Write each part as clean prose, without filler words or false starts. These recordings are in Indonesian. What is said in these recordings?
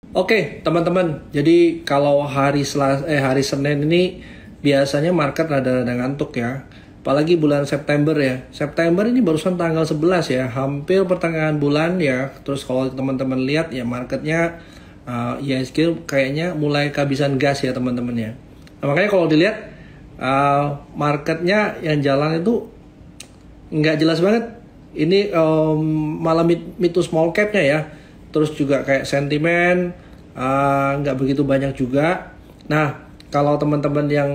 Oke, teman-teman. Jadi kalau hari Senin ini biasanya market rada-rada ngantuk ya. Apalagi bulan September ya. September ini barusan tanggal 11 ya, hampir pertengahan bulan ya. Terus kalau teman-teman lihat ya marketnya IHSG kayaknya mulai kehabisan gas ya teman-teman ya. Nah, makanya kalau dilihat marketnya yang jalan itu nggak jelas banget. Ini malah mid to small capnya ya. Terus juga kayak sentimen nggak begitu banyak juga. Nah, kalau teman-teman yang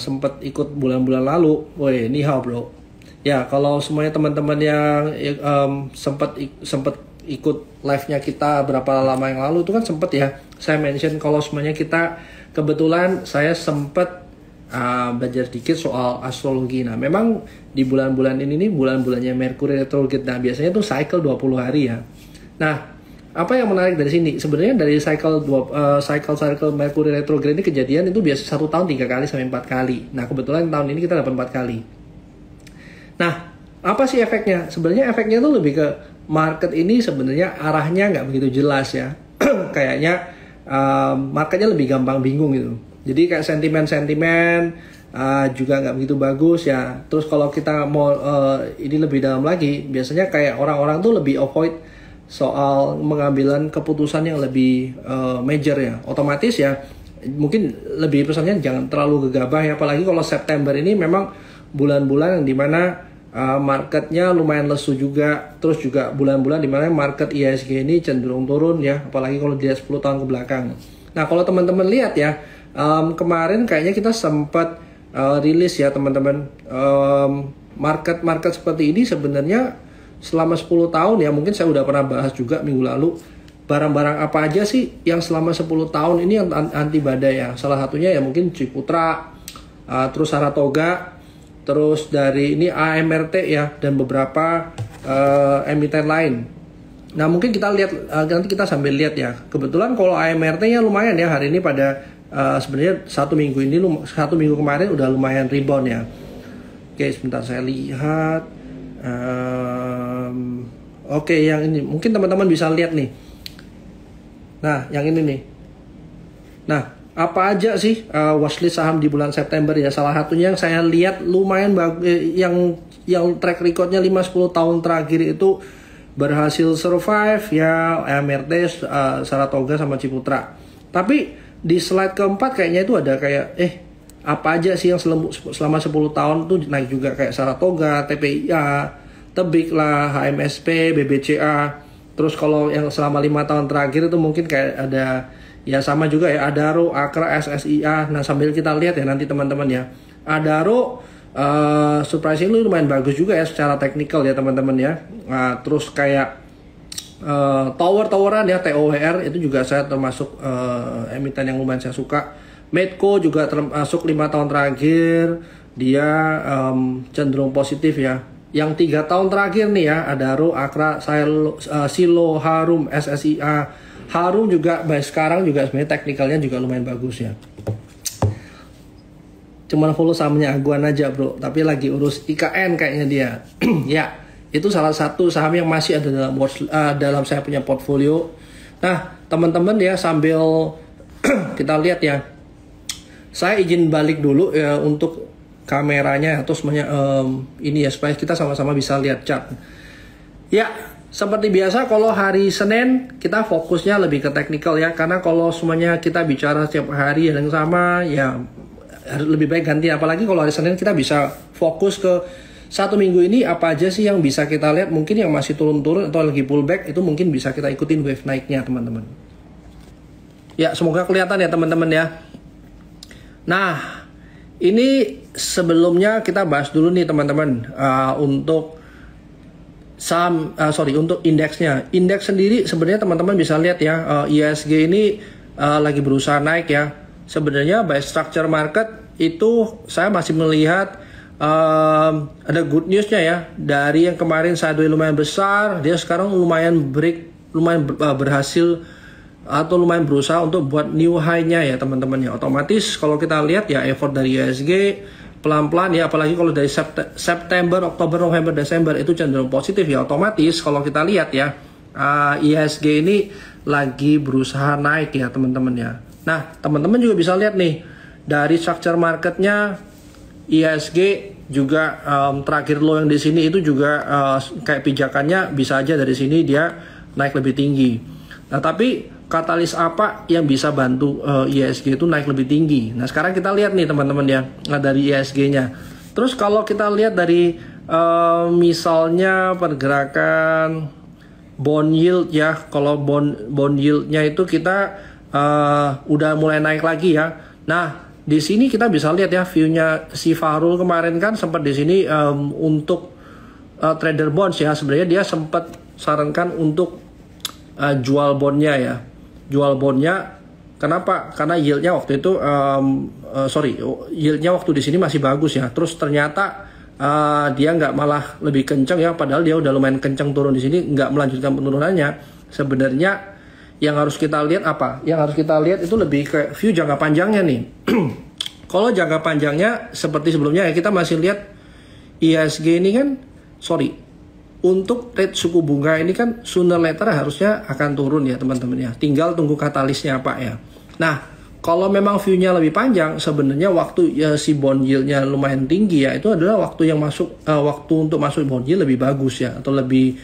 sempat ikut bulan-bulan lalu, woi, ni hao bro. Ya, kalau semuanya teman-teman yang sempat ikut live-nya kita berapa lama yang lalu itu kan sempat ya. Saya mention kalau semuanya kita kebetulan saya sempat belajar dikit soal astrologi. Nah, memang di bulan-bulan ini nih bulan-bulannya Mercury retrograde. Nah, biasanya tuh cycle 20 hari ya. Nah, apa yang menarik dari sini? Sebenarnya dari cycle Mercury retrograde ini kejadian itu biasa 1 tahun 3 kali sampai 4 kali. Nah, kebetulan tahun ini kita dapat 4 kali. Nah, apa sih efeknya? Sebenarnya efeknya tuh lebih ke market ini sebenarnya arahnya nggak begitu jelas ya. Kayaknya marketnya lebih gampang bingung gitu. Jadi kayak sentimen-sentimen juga nggak begitu bagus ya. Terus kalau kita mau ini lebih dalam lagi, biasanya kayak orang-orang tuh lebih avoid soal mengambilan keputusan yang lebih major ya. Otomatis ya mungkin lebih pesannya jangan terlalu gegabah ya. Apalagi kalau September ini memang bulan-bulan yang dimana marketnya lumayan lesu juga. Terus juga bulan-bulan dimana market IHSG ini cenderung turun ya. Apalagi kalau dilihat 10 tahun ke belakang. Nah, kalau teman-teman lihat ya, kemarin kayaknya kita sempat rilis ya teman-teman, market seperti ini sebenarnya selama 10 tahun ya, mungkin saya udah pernah bahas juga minggu lalu, barang-barang apa aja sih yang selama 10 tahun ini yang anti badai ya. Salah satunya ya mungkin Ciputra, terus Saratoga, terus dari ini AMRT ya, dan beberapa emiten lain. Nah, mungkin kita lihat nanti kita sambil lihat ya. Kebetulan kalau AMRT-nya lumayan ya hari ini pada sebenarnya 1 minggu kemarin udah lumayan rebound ya. Oke, sebentar saya lihat. Oke, yang ini mungkin teman-teman bisa lihat nih. Nah, yang ini nih. Nah, apa aja sih watchlist saham di bulan September ya? Salah satunya yang saya lihat lumayan bagus, yang track recordnya 5-10 tahun terakhir itu berhasil survive ya, AMRT, Saratoga sama Ciputra. Tapi di slide keempat kayaknya itu ada kayak apa aja sih yang selama 10 tahun tuh naik juga, kayak Saratoga, TPIA, Tebik lah, HMSP, BBCA. Terus kalau yang selama 5 tahun terakhir itu mungkin kayak ada ya sama juga ya, Adaro, Akra, SSIA. Nah, sambil kita lihat ya nanti teman-teman ya. Adaro surprisingly lumayan bagus juga ya secara teknikal ya teman-teman ya. Terus kayak toweran ya, TOWR itu juga saya termasuk emiten yang lumayan saya suka. Medco juga termasuk 5 tahun terakhir dia cenderung positif ya. Yang 3 tahun terakhir nih ya, Adaro, Akra, Silo, Harum, SSIA. Harum juga by sekarang juga sebenarnya teknikalnya juga lumayan bagus ya. Cuman follow sahamnya Aguan aja bro, tapi lagi urus IKN kayaknya dia. Ya, itu salah satu saham yang masih ada dalam saya punya portfolio. Nah, teman-teman ya, sambil kita lihat ya. Saya izin balik dulu ya untuk kameranya atau semuanya ini ya, supaya kita sama-sama bisa lihat chart. Ya, seperti biasa kalau hari Senin kita fokusnya lebih ke teknikal ya, karena kalau semuanya kita bicara setiap hari yang sama ya lebih baik ganti. Apalagi kalau hari Senin kita bisa fokus ke 1 minggu ini apa aja sih yang bisa kita lihat. Mungkin yang masih turun-turun atau lagi pullback itu mungkin bisa kita ikutin wave naiknya teman-teman. Ya, semoga kelihatan ya teman-teman ya. Nah, ini sebelumnya kita bahas dulu nih teman-teman untuk saham, untuk indeksnya. Indeks sendiri sebenarnya teman-teman bisa lihat ya, IHSG ini lagi berusaha naik ya. Sebenarnya by structure market itu saya masih melihat ada good newsnya ya. Dari yang kemarin sideways lumayan besar, dia sekarang lumayan berhasil atau lumayan berusaha untuk buat new high-nya ya teman-teman ya. Otomatis kalau kita lihat ya effort dari IHSG pelan-pelan ya, apalagi kalau dari September, Oktober, November, Desember itu cenderung positif ya. Otomatis kalau kita lihat ya, IHSG ini lagi berusaha naik ya teman-teman ya. Nah teman-teman juga bisa lihat nih dari structure marketnya IHSG juga terakhir low yang di sini itu juga kayak pijakannya bisa aja dari sini dia naik lebih tinggi. Nah tapi katalis apa yang bisa bantu IHSG itu naik lebih tinggi? Nah sekarang kita lihat nih teman-teman ya dari IHSG-nya. Terus kalau kita lihat dari misalnya pergerakan bond yield ya, kalau bond yieldnya itu kita udah mulai naik lagi ya. Nah di sini kita bisa lihat ya view-nya si Fahrul kemarin kan sempat di sini untuk trader bonds ya, sebenarnya dia sempat sarankan untuk jual bondnya ya, jual bondnya. Kenapa? Karena yieldnya waktu itu yieldnya waktu di sini masih bagus ya. Terus ternyata dia nggak malah lebih kencang ya, padahal dia udah lumayan kencang turun di sini, nggak melanjutkan penurunannya. Sebenarnya yang harus kita lihat apa? Yang harus kita lihat itu lebih ke view jangka panjangnya nih. Kalau jangka panjangnya seperti sebelumnya ya, kita masih lihat IHSG ini kan, untuk rate suku bunga ini kan sooner later harusnya akan turun ya teman-teman ya. Tinggal tunggu katalisnya apa ya. Nah, kalau memang view-nya lebih panjang, sebenarnya waktu ya si bond yield-nya lumayan tinggi ya, itu adalah waktu yang waktu untuk masuk bond yield lebih bagus ya, atau lebih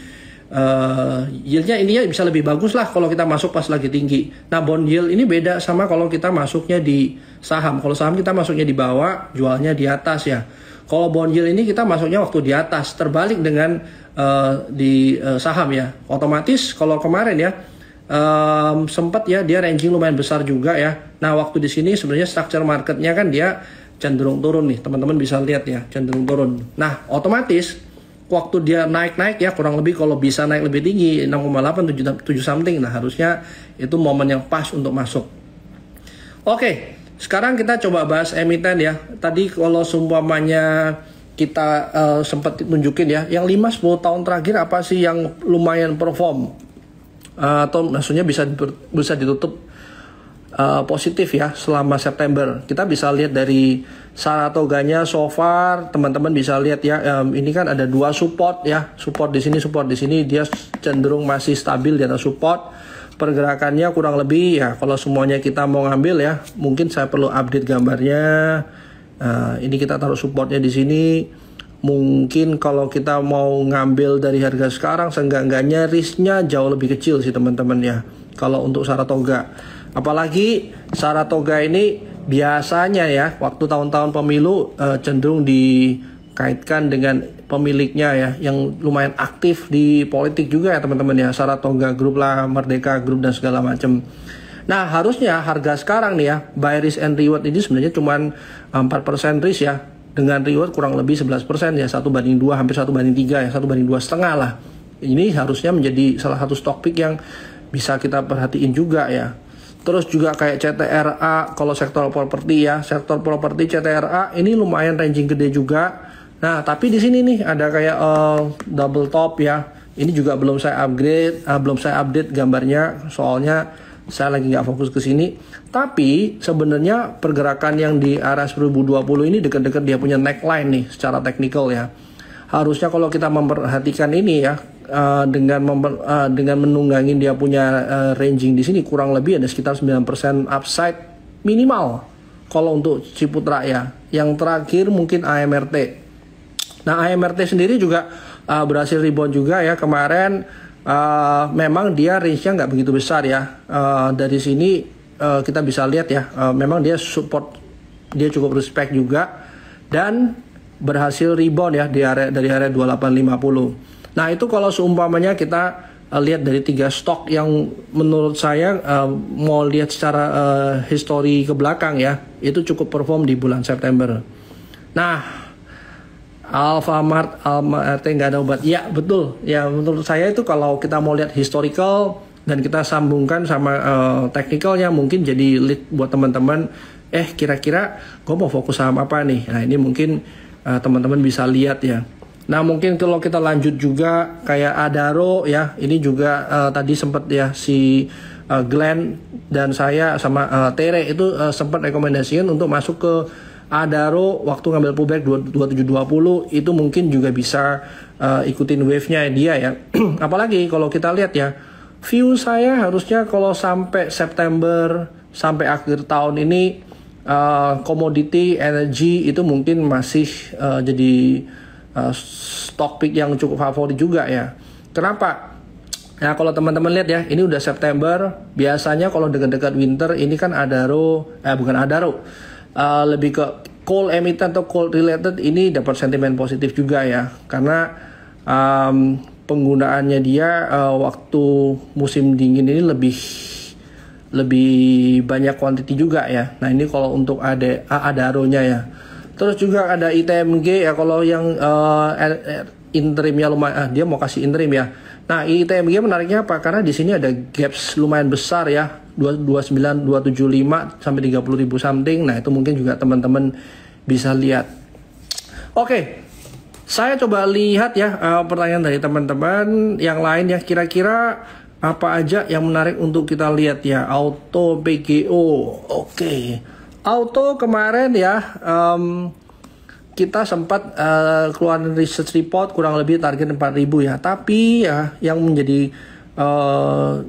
yieldnya ini ya bisa lebih bagus lah kalau kita masuk pas lagi tinggi. Nah bond yield ini beda sama kalau kita masuknya di saham. Kalau saham kita masuknya di bawah, jualnya di atas ya. Kalau bond yield ini kita masuknya waktu di atas, terbalik dengan di saham ya. Otomatis kalau kemarin ya sempat ya dia ranging lumayan besar juga ya. Nah waktu di sini sebenarnya structure marketnya kan dia cenderung turun nih, teman-teman bisa lihat ya, cenderung turun. Nah otomatis waktu dia naik ya, kurang lebih kalau bisa naik lebih tinggi 6,8 7 something, nah harusnya itu momen yang pas untuk masuk. Oke, sekarang kita coba bahas emiten ya. Tadi kalau seumpamanya kita sempat tunjukin ya, yang 5-10 tahun terakhir apa sih yang lumayan perform atau maksudnya bisa ditutup positif ya selama September. Kita bisa lihat dari Saratoganya so far, teman-teman bisa lihat ya, ini kan ada dua support ya, support di sini dia cenderung masih stabil di atas support. Pergerakannya kurang lebih ya, kalau semuanya kita mau ngambil ya, mungkin saya perlu update gambarnya. Ini kita taruh supportnya di sini. Mungkin kalau kita mau ngambil dari harga sekarang, seenggak-enggaknya risknya jauh lebih kecil sih teman-teman ya, kalau untuk Saratoga. Apalagi Saratoga ini biasanya ya waktu tahun-tahun pemilu cenderung dikaitkan dengan pemiliknya ya yang lumayan aktif di politik juga ya teman-teman ya, Saratoga Group lah, Merdeka Group dan segala macam. Nah harusnya harga sekarang nih ya, buy risk and reward ini sebenarnya cuma 4% risk ya, dengan reward kurang lebih 11% ya, 1/2, hampir 1/3 ya, 1/2,5 lah. Ini harusnya menjadi salah satu stock pick yang bisa kita perhatiin juga ya. Terus juga kayak CTRA, kalau sektor properti ya, sektor properti CTRA ini lumayan ranging gede juga. Nah tapi di sini nih ada kayak double top ya, ini juga belum saya update gambarnya, soalnya saya lagi nggak fokus ke sini. Tapi sebenarnya pergerakan yang di arah 1020 ini dekat-dekat dia punya neckline nih secara teknikal ya. Harusnya kalau kita memperhatikan ini ya, dengan menunggangin dia punya ranging di sini kurang lebih ada sekitar 9% upside minimal kalau untuk Ciputra ya. Yang terakhir mungkin AMRT. Nah AMRT sendiri juga berhasil rebound juga ya kemarin. Memang dia range-nya nggak begitu besar ya. Dari sini kita bisa lihat ya, memang dia support, dia cukup respect juga dan berhasil rebound ya dari area 2850. Nah itu kalau seumpamanya kita lihat dari 3 stok yang menurut saya mau lihat secara history ke belakang ya, itu cukup perform di bulan September. Nah Alfamart nggak ada obat. Ya betul. Ya menurut saya itu kalau kita mau lihat historical dan kita sambungkan sama technicalnya, mungkin jadi lead buat teman-teman. Kira-kira gue mau fokus saham apa nih? Nah ini mungkin teman-teman bisa lihat ya. Nah mungkin kalau kita lanjut juga kayak Adaro ya. Ini juga tadi sempat ya si Glenn dan saya sama Tere itu sempat rekomendasikan untuk masuk ke Adaro waktu ngambil pullback 2720, itu mungkin juga bisa ikutin wave-nya dia ya. Apalagi kalau kita lihat ya, view saya harusnya kalau sampai September sampai akhir tahun ini komoditi energi itu mungkin masih jadi stock pick yang cukup favorit juga ya. Kenapa? Nah, kalau teman-teman lihat ya, ini udah September. Biasanya kalau dekat-dekat winter ini kan bukan Adaro, lebih ke coal emittent atau coal related ini dapat sentimen positif juga ya, karena penggunaannya dia waktu musim dingin ini lebih banyak quantity juga ya. Nah, ini kalau untuk Adaro-nya ya. Terus juga ada ITMG ya, kalau yang interimnya lumayan, dia mau kasih interim ya. Nah, ITMG menariknya apa? Karena di sini ada gaps lumayan besar ya, 295 sampai 30.000 something. Nah, itu mungkin juga teman-teman bisa lihat. Oke. Saya coba lihat ya pertanyaan dari teman-teman yang lain ya, kira-kira apa aja yang menarik untuk kita lihat ya. Auto PGO. Oke. Auto kemarin ya kita sempat keluarin research report kurang lebih target 4.000 ya. Tapi ya yang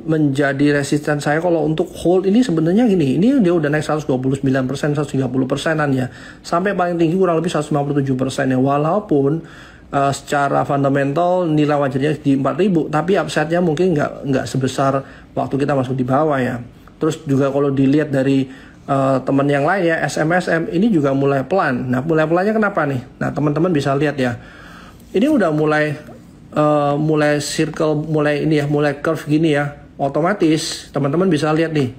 menjadi resisten saya kalau untuk hold ini sebenarnya gini. Ini dia udah naik 129%, 130%an ya. Sampai paling tinggi kurang lebih 157% ya. Walaupun secara fundamental nilai wajarnya di 4.000, tapi upside-nya mungkin nggak sebesar waktu kita masuk di bawah ya. Terus juga kalau dilihat dari teman yang lain ya, SMSM ini juga mulai pelan. Nah, mulai pelannya kenapa nih? Nah, teman-teman bisa lihat ya. Ini udah mulai circle, mulai curve gini ya. Otomatis teman-teman bisa lihat nih.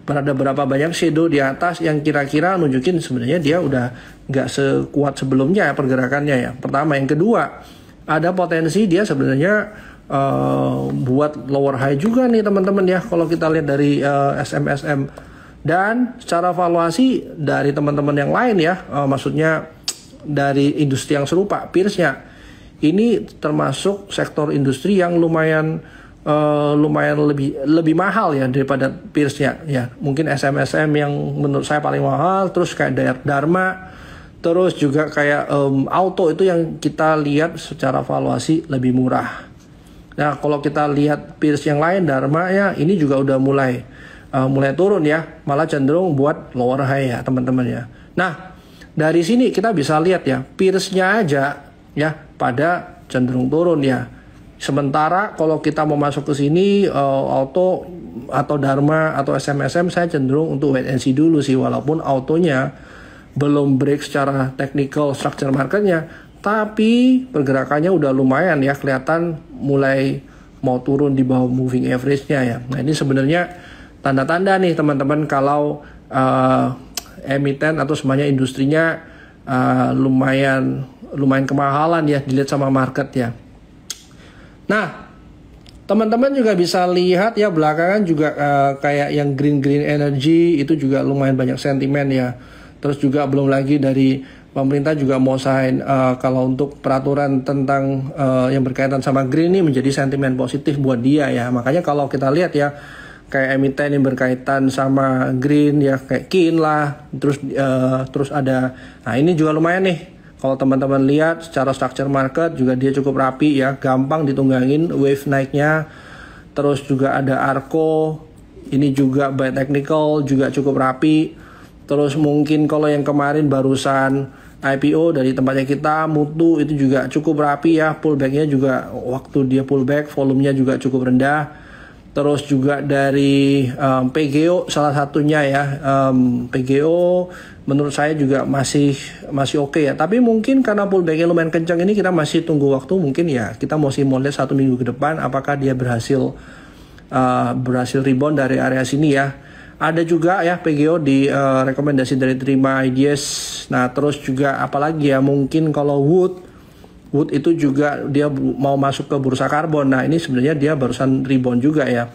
Ada berapa banyak shadow di atas yang kira-kira nunjukin sebenarnya dia udah nggak sekuat sebelumnya ya pergerakannya ya. Pertama, yang kedua, ada potensi dia sebenarnya buat lower high juga nih teman-teman ya. Kalau kita lihat dari SMSM. Dan secara valuasi dari teman-teman yang lain ya, maksudnya dari industri yang serupa, peersnya ini termasuk sektor industri yang lumayan lebih mahal ya daripada peersnya ya. Mungkin SMSM yang menurut saya paling mahal, terus kayak Dharma, terus juga kayak Auto itu yang kita lihat secara valuasi lebih murah. Nah, kalau kita lihat peers yang lain, Dharma ya ini juga udah mulai turun ya, malah cenderung buat lower high ya teman-teman ya. Nah, dari sini kita bisa lihat ya, peersnya aja ya pada cenderung turun ya. Sementara kalau kita mau masuk ke sini Auto atau Dharma atau SMSM, saya cenderung untuk wait and see dulu sih, walaupun Autonya belum break secara technical structure marketnya, tapi pergerakannya udah lumayan ya, kelihatan mulai mau turun di bawah moving average-nya ya. Nah, ini sebenarnya tanda-tanda nih teman-teman kalau emiten atau semuanya industrinya lumayan kemahalan ya dilihat sama market ya. Nah, teman-teman juga bisa lihat ya belakangan juga kayak yang green energy itu juga lumayan banyak sentimen ya. Terus juga belum lagi dari pemerintah juga mau sign kalau untuk peraturan tentang yang berkaitan sama green ini menjadi sentimen positif buat dia ya. Makanya kalau kita lihat ya, kayak emiten yang berkaitan sama green ya, kayak Kin lah, terus ada, nah ini juga lumayan nih. Kalau teman-teman lihat secara structure market juga dia cukup rapi ya, gampang ditunggangin wave naiknya. Terus juga ada Arco, ini juga by technical juga cukup rapi. Terus mungkin kalau yang kemarin barusan IPO dari tempatnya kita, Mutu itu juga cukup rapi ya, pullbacknya juga waktu dia pullback volumenya juga cukup rendah. Terus juga dari PGO salah satunya ya, PGO menurut saya juga masih oke ya. Tapi mungkin karena pullbacknya lumayan kencang ini kita masih tunggu waktu, mungkin ya kita masih mau lihat 1 minggu ke depan apakah dia berhasil rebound dari area sini ya. Ada juga ya PGO di rekomendasi dari Terima Ideas. Nah, terus juga apalagi ya, mungkin kalau Wood itu juga dia mau masuk ke bursa karbon. Nah, ini sebenarnya dia barusan rebound juga ya.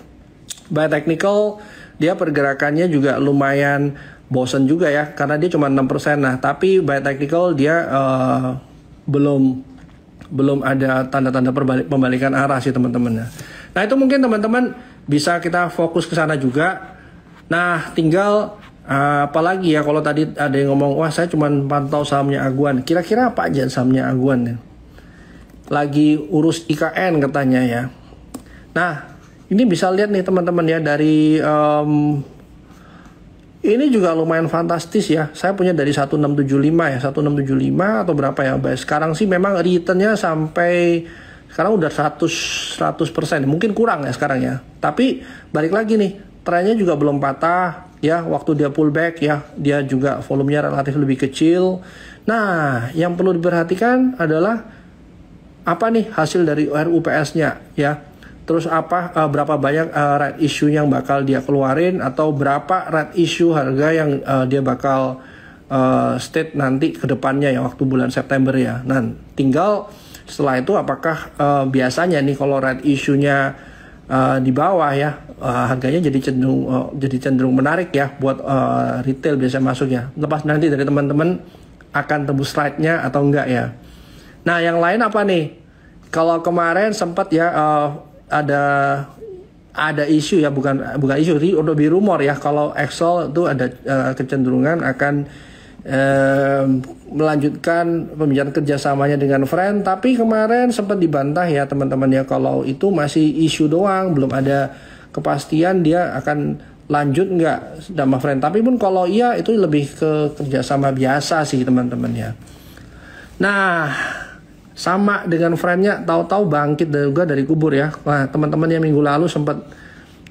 By technical dia pergerakannya juga lumayan bosen juga ya, karena dia cuma 6%. Nah, tapi by technical dia belum ada tanda-tanda pembalikan arah sih teman-teman. Nah, itu mungkin teman-teman bisa kita fokus ke sana juga. Nah, tinggal apalagi ya, kalau tadi ada yang ngomong, wah saya cuma pantau sahamnya Aguan. Kira-kira apa aja sahamnya Aguan ya? Lagi urus IKN katanya ya. Nah, Ini bisa lihat nih teman-teman ya dari ini juga lumayan fantastis ya. Saya punya dari 1675 ya, 1675 atau berapa ya. Sekarang sih memang returnnya sampai sekarang udah 100%. Mungkin kurang ya sekarang ya. Tapi balik lagi nih, trennya juga belum patah ya. Waktu dia pullback ya, dia juga volumenya relatif lebih kecil. Nah, yang perlu diperhatikan adalah apa nih hasil dari RUPS-nya ya. Terus berapa banyak right issue yang bakal dia keluarin, atau berapa right issue harga yang dia bakal state nanti ke depannya ya waktu bulan September ya. Nah, tinggal setelah itu apakah biasanya nih kalau right issue-nya di bawah ya, harganya jadi cenderung menarik ya buat retail biasa masuk ya. Lepas nanti dari teman-teman akan tembus right-nya atau enggak ya. Nah, yang lain apa nih? Kalau kemarin sempat ya ada isu ya, bukan isu, lebih rumor ya, kalau Excel itu ada kecenderungan akan melanjutkan pembicaraan kerjasamanya dengan Friend. Tapi kemarin sempat dibantah ya teman-teman ya, kalau itu masih isu doang, belum ada kepastian dia akan lanjut nggak sama Friend. Tapi pun kalau iya itu lebih ke kerjasama biasa sih teman-teman ya. Nah, sama dengan Friend-nya, tahu-tahu bangkit juga dari kubur ya. Nah, teman-teman yang minggu lalu sempat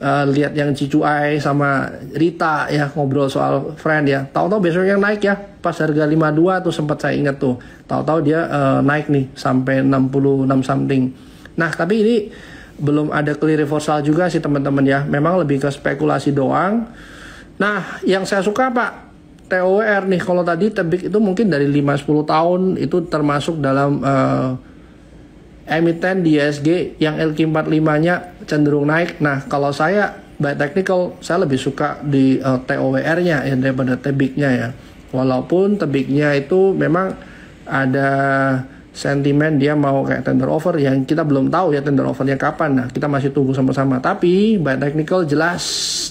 lihat yang Cicuai sama Rita ya ngobrol soal Friend ya. Tahu-tahu besoknya naik ya. Pas harga 52 tuh sempat saya ingat tuh. Tahu-tahu dia naik nih sampai 66 something. Nah, tapi ini belum ada clear reversal juga sih teman-teman ya. Memang lebih ke spekulasi doang. Nah, yang saya suka Pak, TOWR nih, kalau tadi tebik itu mungkin dari 5-10 tahun itu termasuk dalam emiten di ISG yang LQ45-nya cenderung naik. Nah, kalau saya by technical, saya lebih suka di TOWR-nya ya daripada tebiknya ya. Walaupun tebiknya itu memang ada sentimen dia mau kayak tender offer yang kita belum tahu ya tender offernya kapan. Nah, kita masih tunggu sama-sama. Tapi by technical jelas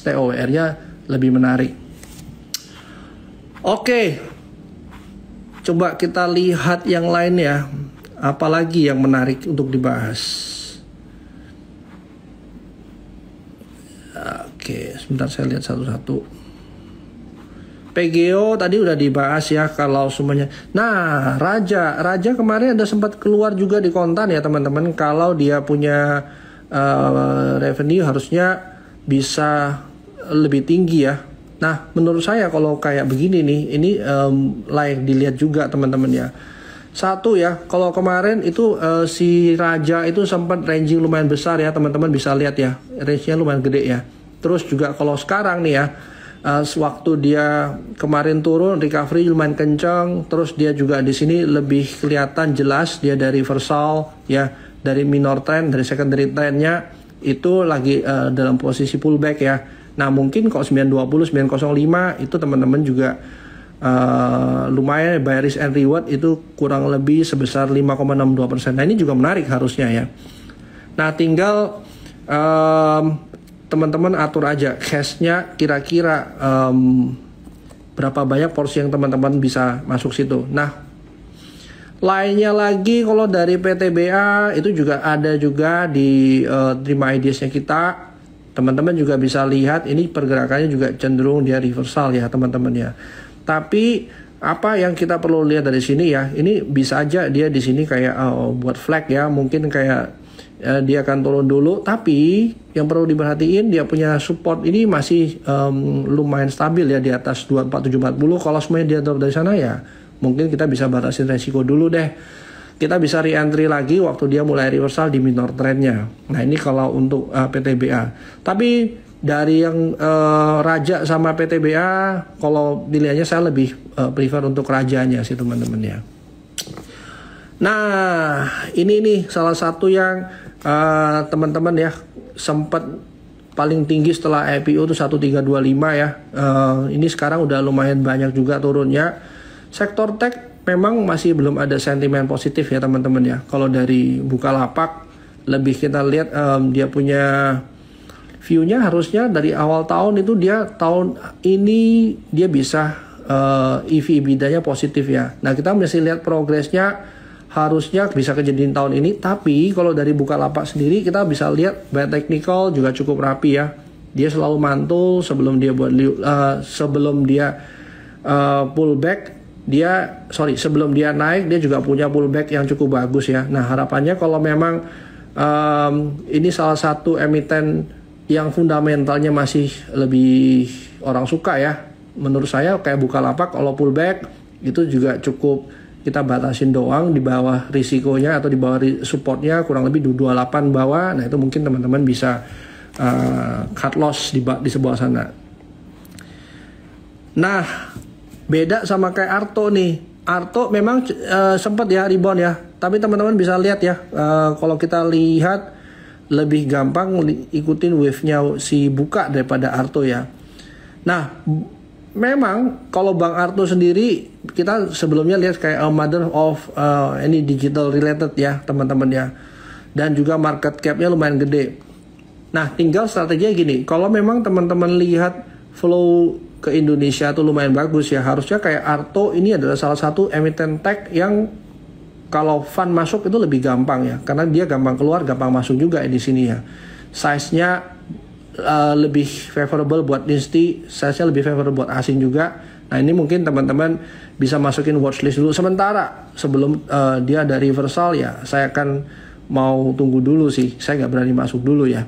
TOWR-nya lebih menarik. Oke, coba kita lihat yang lain ya. Apalagi yang menarik untuk dibahas. Oke, sebentar saya lihat satu-satu. PGO tadi udah dibahas ya kalau semuanya. Nah, Raja kemarin ada sempat keluar juga di kontan ya teman-teman. Kalau dia punya revenue harusnya bisa lebih tinggi ya. Nah, menurut saya kalau kayak begini nih, ini layak dilihat juga teman-teman ya. Satu ya, kalau kemarin itu si Raja itu sempat ranging lumayan besar ya, teman-teman bisa lihat ya, range-nya lumayan gede ya. Terus juga kalau sekarang nih ya, waktu dia kemarin turun recovery lumayan kencang, terus dia juga di sini lebih kelihatan jelas dia dari reversal ya, dari minor trend, dari secondary trendnya itu lagi dalam posisi pullback ya. Nah, mungkin kalau 920, 905 itu teman-teman juga lumayan buy risk and reward itu kurang lebih sebesar 5,62%. Nah, ini juga menarik harusnya ya. Nah, tinggal teman-teman atur aja cash-nya kira-kira berapa banyak porsi yang teman-teman bisa masuk situ. Nah, lainnya lagi kalau dari PTBA itu juga ada juga di terima ideas-nya kita. Teman-teman juga bisa lihat ini pergerakannya juga cenderung dia reversal ya teman-teman ya. Tapi apa yang kita perlu lihat dari sini ya, ini bisa aja dia di sini kayak buat flag ya, mungkin kayak dia akan turun dulu. Tapi yang perlu diperhatiin dia punya support ini masih lumayan stabil ya di atas 24740. Kalau semuanya dia drop dari sana ya, mungkin kita bisa batasin resiko dulu deh. Kita bisa re-entry lagi waktu dia mulai reversal di minor trendnya. Nah, ini kalau untuk PTBA. Tapi dari yang Raja sama PTBA, kalau pilihannya saya lebih prefer untuk Rajanya sih teman-teman ya. Nah, ini nih salah satu yang teman-teman ya sempat paling tinggi setelah IPO itu 1325 ya. Ini sekarang udah lumayan banyak juga turunnya. Sektor tech memang masih belum ada sentimen positif ya teman-teman ya. Kalau dari Bukalapak lebih kita lihat dia punya view-nya harusnya dari awal tahun itu dia tahun ini dia bisa EV/EBITDA-nya positif ya. Nah, kita mesti lihat progresnya harusnya bisa kejadian tahun ini. Tapi kalau dari Bukalapak sendiri kita bisa lihat buy technical juga cukup rapi ya. Dia selalu mantul sebelum dia pullback. Sebelum dia naik dia juga punya pullback yang cukup bagus ya. Nah harapannya kalau memang ini salah satu emiten yang fundamentalnya masih lebih orang suka ya. Menurut saya kayak Bukalapak kalau pullback itu juga cukup kita batasin doang di bawah risikonya atau di bawah supportnya kurang lebih 28 bawah. Nah itu mungkin teman-teman bisa cut loss di sebelah sana. Nah beda sama kayak Arto nih. Arto memang sempat ya rebound ya. Tapi teman-teman bisa lihat ya kalau kita lihat lebih gampang ikutin wave-nya si Buka daripada Arto ya. Nah memang kalau Bang Arto sendiri kita sebelumnya lihat kayak mother of any digital related ya teman-teman ya, dan juga market capnya lumayan gede. Nah tinggal strateginya gini, kalau memang teman-teman lihat flow ke Indonesia tuh lumayan bagus ya, harusnya kayak Arto ini adalah salah satu emiten tech yang kalau fund masuk itu lebih gampang ya, karena dia gampang keluar gampang masuk juga di sini ya. Size-nya lebih favorable buat Nifty, size-nya lebih favorable buat asing juga. Nah ini mungkin teman-teman bisa masukin watchlist dulu sementara sebelum dia ada reversal ya. Saya akan mau tunggu dulu sih, saya nggak berani masuk dulu ya.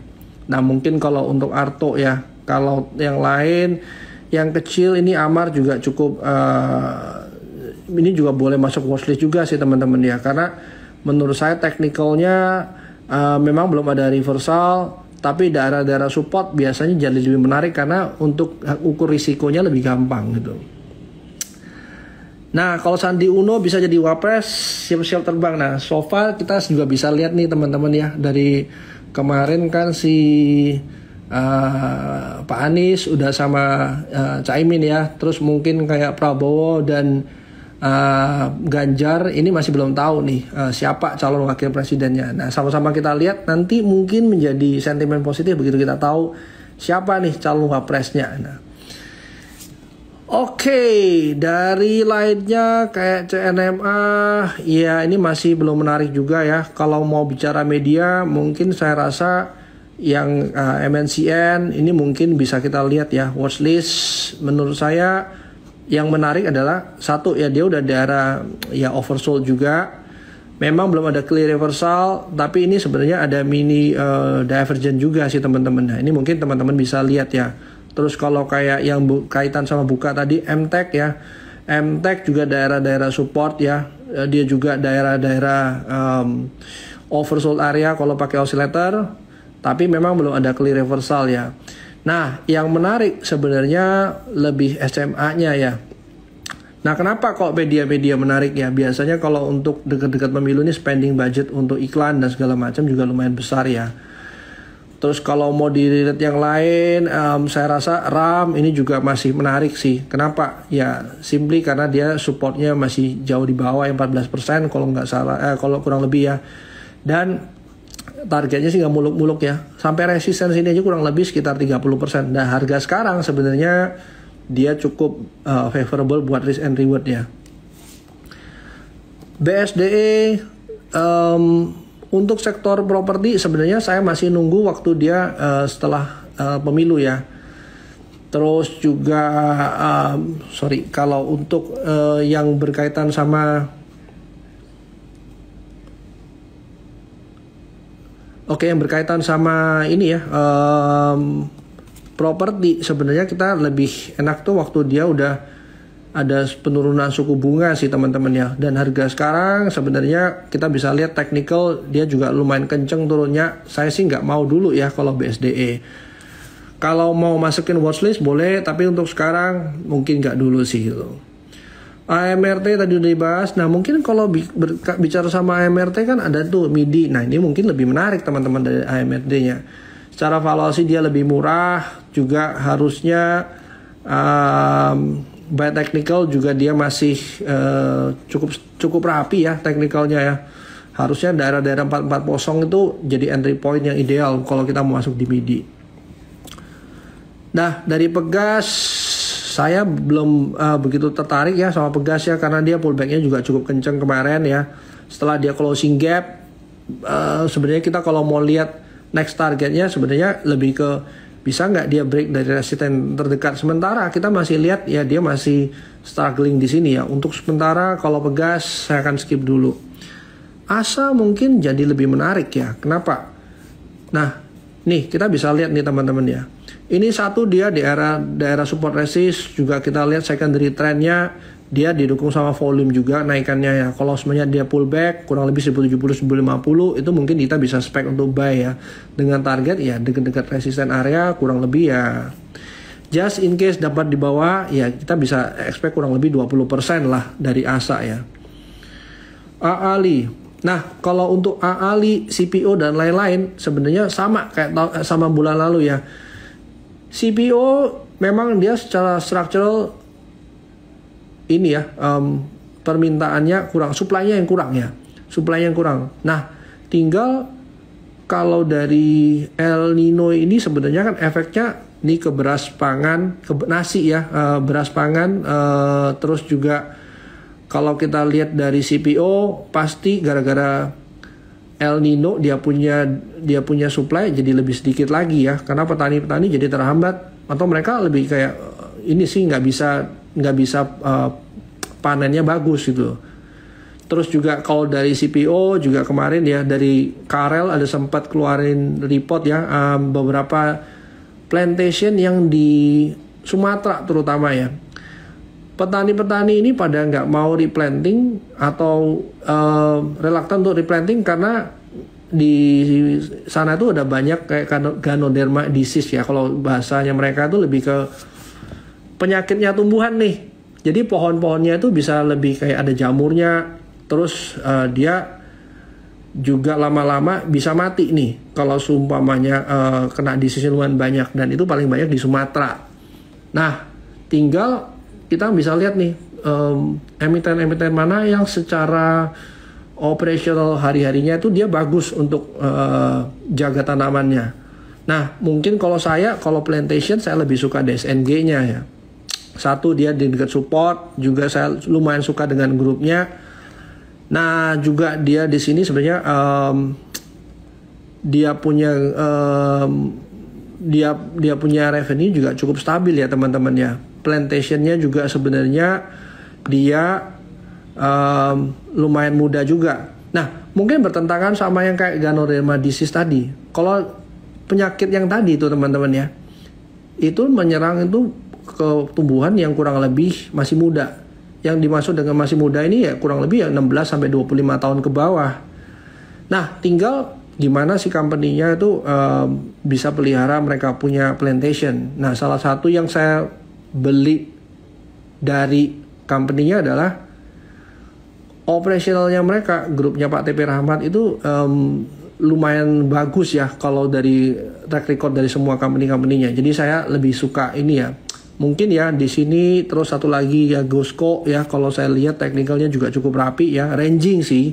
Nah mungkin kalau untuk Arto ya, kalau yang lain yang kecil ini Amar juga cukup ini juga boleh masuk watchlist juga sih teman-teman ya, karena menurut saya technicalnya memang belum ada reversal. Tapi daerah-daerah support biasanya jadi lebih menarik karena untuk ukur risikonya lebih gampang gitu. Nah kalau Sandi Uno bisa jadi wapres, siap-siap terbang. Nah so far kita juga bisa lihat nih teman-teman ya, dari kemarin kan si Pak Anies udah sama Caimin ya. Terus mungkin kayak Prabowo dan Ganjar ini masih belum tahu nih siapa calon wakil presidennya. Nah sama-sama kita lihat nanti mungkin menjadi sentimen positif begitu kita tahu siapa nih calon wapresnya. Nah, Oke, dari lainnya kayak CNMA ya ini masih belum menarik juga ya. Kalau mau bicara media mungkin saya rasa yang MNCN ini mungkin bisa kita lihat ya watchlist. Menurut saya yang menarik adalah satu ya, dia udah daerah ya oversold juga. Memang belum ada clear reversal, tapi ini sebenarnya ada mini divergent juga sih teman-teman. Nah, ini mungkin teman-teman bisa lihat ya. Terus kalau kayak yang kaitan sama Buka tadi MTech ya. MTech juga daerah-daerah support ya. Dia juga daerah-daerah oversold area kalau pakai oscillator, tapi memang belum ada clear reversal ya. Nah, yang menarik sebenarnya lebih SMA-nya ya. Nah, kenapa kok media-media menarik ya? Biasanya kalau untuk dekat-dekat pemilu ini spending budget untuk iklan dan segala macam juga lumayan besar ya. Terus kalau mau dilihat yang lain, saya rasa RAM ini juga masih menarik sih. Kenapa? Ya, simply karena dia supportnya masih jauh di bawah yang 14% kalau nggak salah, kalau kurang lebih ya. Dan targetnya sih nggak muluk-muluk ya, sampai resistance ini aja kurang lebih sekitar 30%. Nah harga sekarang sebenarnya dia cukup favorable buat risk and reward ya. BSDE untuk sektor properti sebenarnya saya masih nunggu waktu dia setelah pemilu ya. Terus juga kalau untuk yang berkaitan sama yang berkaitan sama ini ya, properti sebenarnya kita lebih enak tuh waktu dia udah ada penurunan suku bunga sih teman-teman ya. Dan harga sekarang sebenarnya kita bisa lihat technical dia juga lumayan kenceng turunnya. Saya sih nggak mau dulu ya kalau BSDE. Kalau mau masukin watchlist boleh, tapi untuk sekarang mungkin nggak dulu sih gitu. AMRT tadi udah dibahas. Nah mungkin kalau bicara sama AMRT kan ada tuh MIDI. Nah ini mungkin lebih menarik teman-teman dari AMRT-nya. Secara valuasi dia lebih murah. Juga harusnya by technical juga dia masih cukup rapi ya technicalnya ya. Harusnya daerah-daerah 440 itu jadi entry point yang ideal kalau kita mau masuk di MIDI. Nah dari Pegas saya belum begitu tertarik ya sama Pegas ya, karena dia pullbacknya juga cukup kenceng kemarin ya. setelah dia closing gap, sebenarnya kita kalau mau lihat next targetnya sebenarnya lebih ke bisa nggak dia break dari resisten terdekat. Sementara kita masih lihat ya dia masih struggling di sini ya. Untuk sementara kalau Pegas saya akan skip dulu. ASA mungkin jadi lebih menarik ya. Kenapa? Nah, nih kita bisa lihat nih teman-teman ya. Ini satu dia di daerah support resist, juga kita lihat secondary trendnya dia didukung sama volume juga naikannya ya. Kalau sebenarnya dia pullback kurang lebih 1070 1050 itu mungkin kita bisa spek untuk buy ya. Dengan target ya dekat-dekat resisten area kurang lebih ya. Just in case dapat di bawah ya kita bisa expect kurang lebih 20% lah dari ASA ya. AALI. Nah, kalau untuk AALI, CPO dan lain-lain sebenarnya sama kayak sama bulan lalu ya. CPO memang dia secara structural ini ya, permintaannya kurang, supply-nya yang kurang ya. Supply-nya yang kurang. Nah, tinggal kalau dari El Nino ini sebenarnya kan efeknya nih ke beras pangan, ke nasi ya, beras pangan, terus juga kalau kita lihat dari CPO pasti gara-gara El Nino dia punya supply jadi lebih sedikit lagi ya, karena petani-petani jadi terhambat atau mereka lebih kayak ini sih nggak bisa panennya bagus gitu. Terus juga kalau dari CPO juga kemarin ya dari Karel ada sempat keluarin report ya, beberapa plantation yang di Sumatera terutama ya. Petani-petani ini pada nggak mau replanting atau reluctant untuk replanting karena di sana tuh ada banyak kayak Ganoderma disease ya. Kalau bahasanya mereka tuh lebih ke penyakitnya tumbuhan nih. Jadi pohon-pohonnya itu bisa lebih kayak ada jamurnya. Terus dia juga lama-lama bisa mati nih kalau seumpamanya kena disease lumayan banyak, dan itu paling banyak di Sumatera. Nah, tinggal kita bisa lihat nih emiten-emiten mana yang secara operational hari-harinya itu dia bagus untuk jaga tanamannya. Nah, mungkin kalau plantation saya lebih suka DSNG-nya ya. Satu dia di dekat support, juga saya lumayan suka dengan grupnya. Nah, juga dia di sini sebenarnya dia punya revenue juga cukup stabil ya teman-teman ya. Plantationnya juga sebenarnya dia lumayan muda juga. Nah, mungkin bertentangan sama yang kayak Ganoderma disease tadi. Kalau penyakit yang tadi itu teman-teman ya, itu menyerang itu ke tumbuhan yang kurang lebih masih muda. Yang dimaksud dengan masih muda ini ya kurang lebih ya 16 sampai 25 tahun ke bawah. Nah, tinggal gimana si company-nya itu bisa pelihara mereka punya plantation. Nah, salah satu yang saya beli dari company-nya adalah operationalnya mereka, grupnya Pak TP Rahmat itu lumayan bagus ya kalau dari track record dari semua company-company-nya. Jadi saya lebih suka ini ya. Mungkin ya di sini terus satu lagi ya Gosco ya, kalau saya lihat teknikalnya juga cukup rapi ya, ranging sih.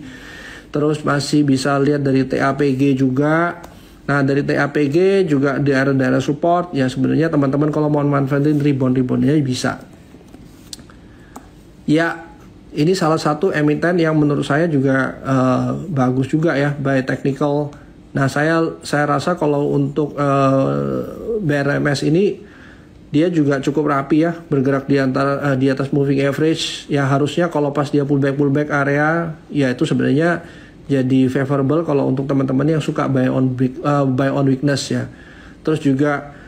Terus masih bisa lihat dari TAPG juga. Nah, dari TAPG juga di daerah support ya, sebenarnya teman-teman kalau mau manfaatin rebound-reboundnya bisa. Ya, ini salah satu emiten yang menurut saya juga bagus juga ya by technical. Nah, saya rasa kalau untuk BRMS ini dia juga cukup rapi ya, bergerak di atas moving average. Ya harusnya kalau pas dia pullback area, ya itu sebenarnya jadi favorable kalau untuk teman-teman yang suka buy on weakness ya. Terus juga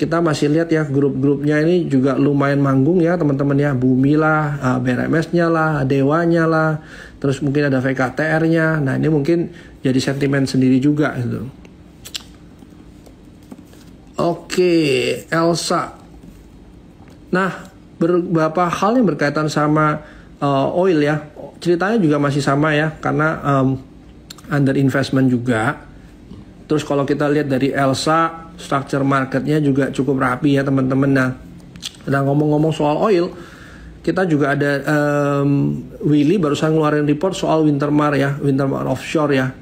kita masih lihat ya grup-grupnya ini juga lumayan manggung ya teman-teman ya. Bumi lah, BRMS-nya lah, Dewanya lah, terus mungkin ada VKTR-nya. Nah, ini mungkin jadi sentimen sendiri juga gitu. Oke, Elsa. Nah, beberapa hal yang berkaitan sama oil ya. Ceritanya juga masih sama ya, karena under investment juga. Terus kalau kita lihat dari Elsa, structure marketnya juga cukup rapi ya teman-teman. Nah, ngomong-ngomong soal oil, kita juga ada Willy barusan ngeluarin report soal Wintermar ya, Wintermar offshore ya.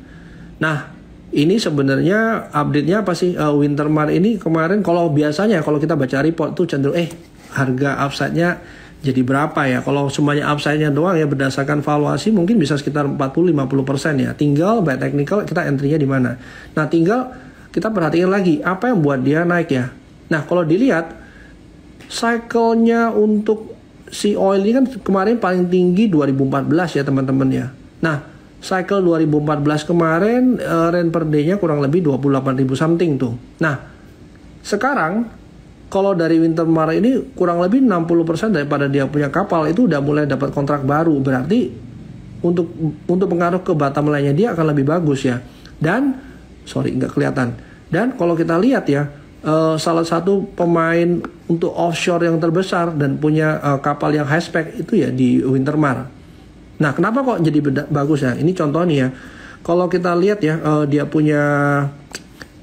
Nah, ini sebenarnya update-nya apa sih? Wintermar ini kemarin kalau biasanya kalau kita baca report tuh cenderung harga upside-nya jadi berapa ya. Kalau semuanya upside-nya doang ya berdasarkan valuasi mungkin bisa sekitar 40-50% ya. Tinggal by technical kita entry-nya di mana. Nah tinggal kita perhatikan lagi apa yang buat dia naik ya. Nah kalau dilihat cycle-nya untuk si oil ini kan kemarin paling tinggi 2014 ya teman-teman ya. Nah cycle 2014 kemarin rand per day-nya kurang lebih 28.000 something tuh. Nah sekarang kalau dari Wintermar ini kurang lebih 60% daripada dia punya kapal itu udah mulai dapat kontrak baru. Berarti untuk pengaruh ke bottom line-nya dia akan lebih bagus ya. Dan nggak kelihatan. Dan kalau kita lihat ya salah satu pemain untuk offshore yang terbesar dan punya kapal yang high spec itu ya di Wintermar. Nah kenapa kok jadi bagus ya? Ini contoh nih ya. Kalau kita lihat ya dia punya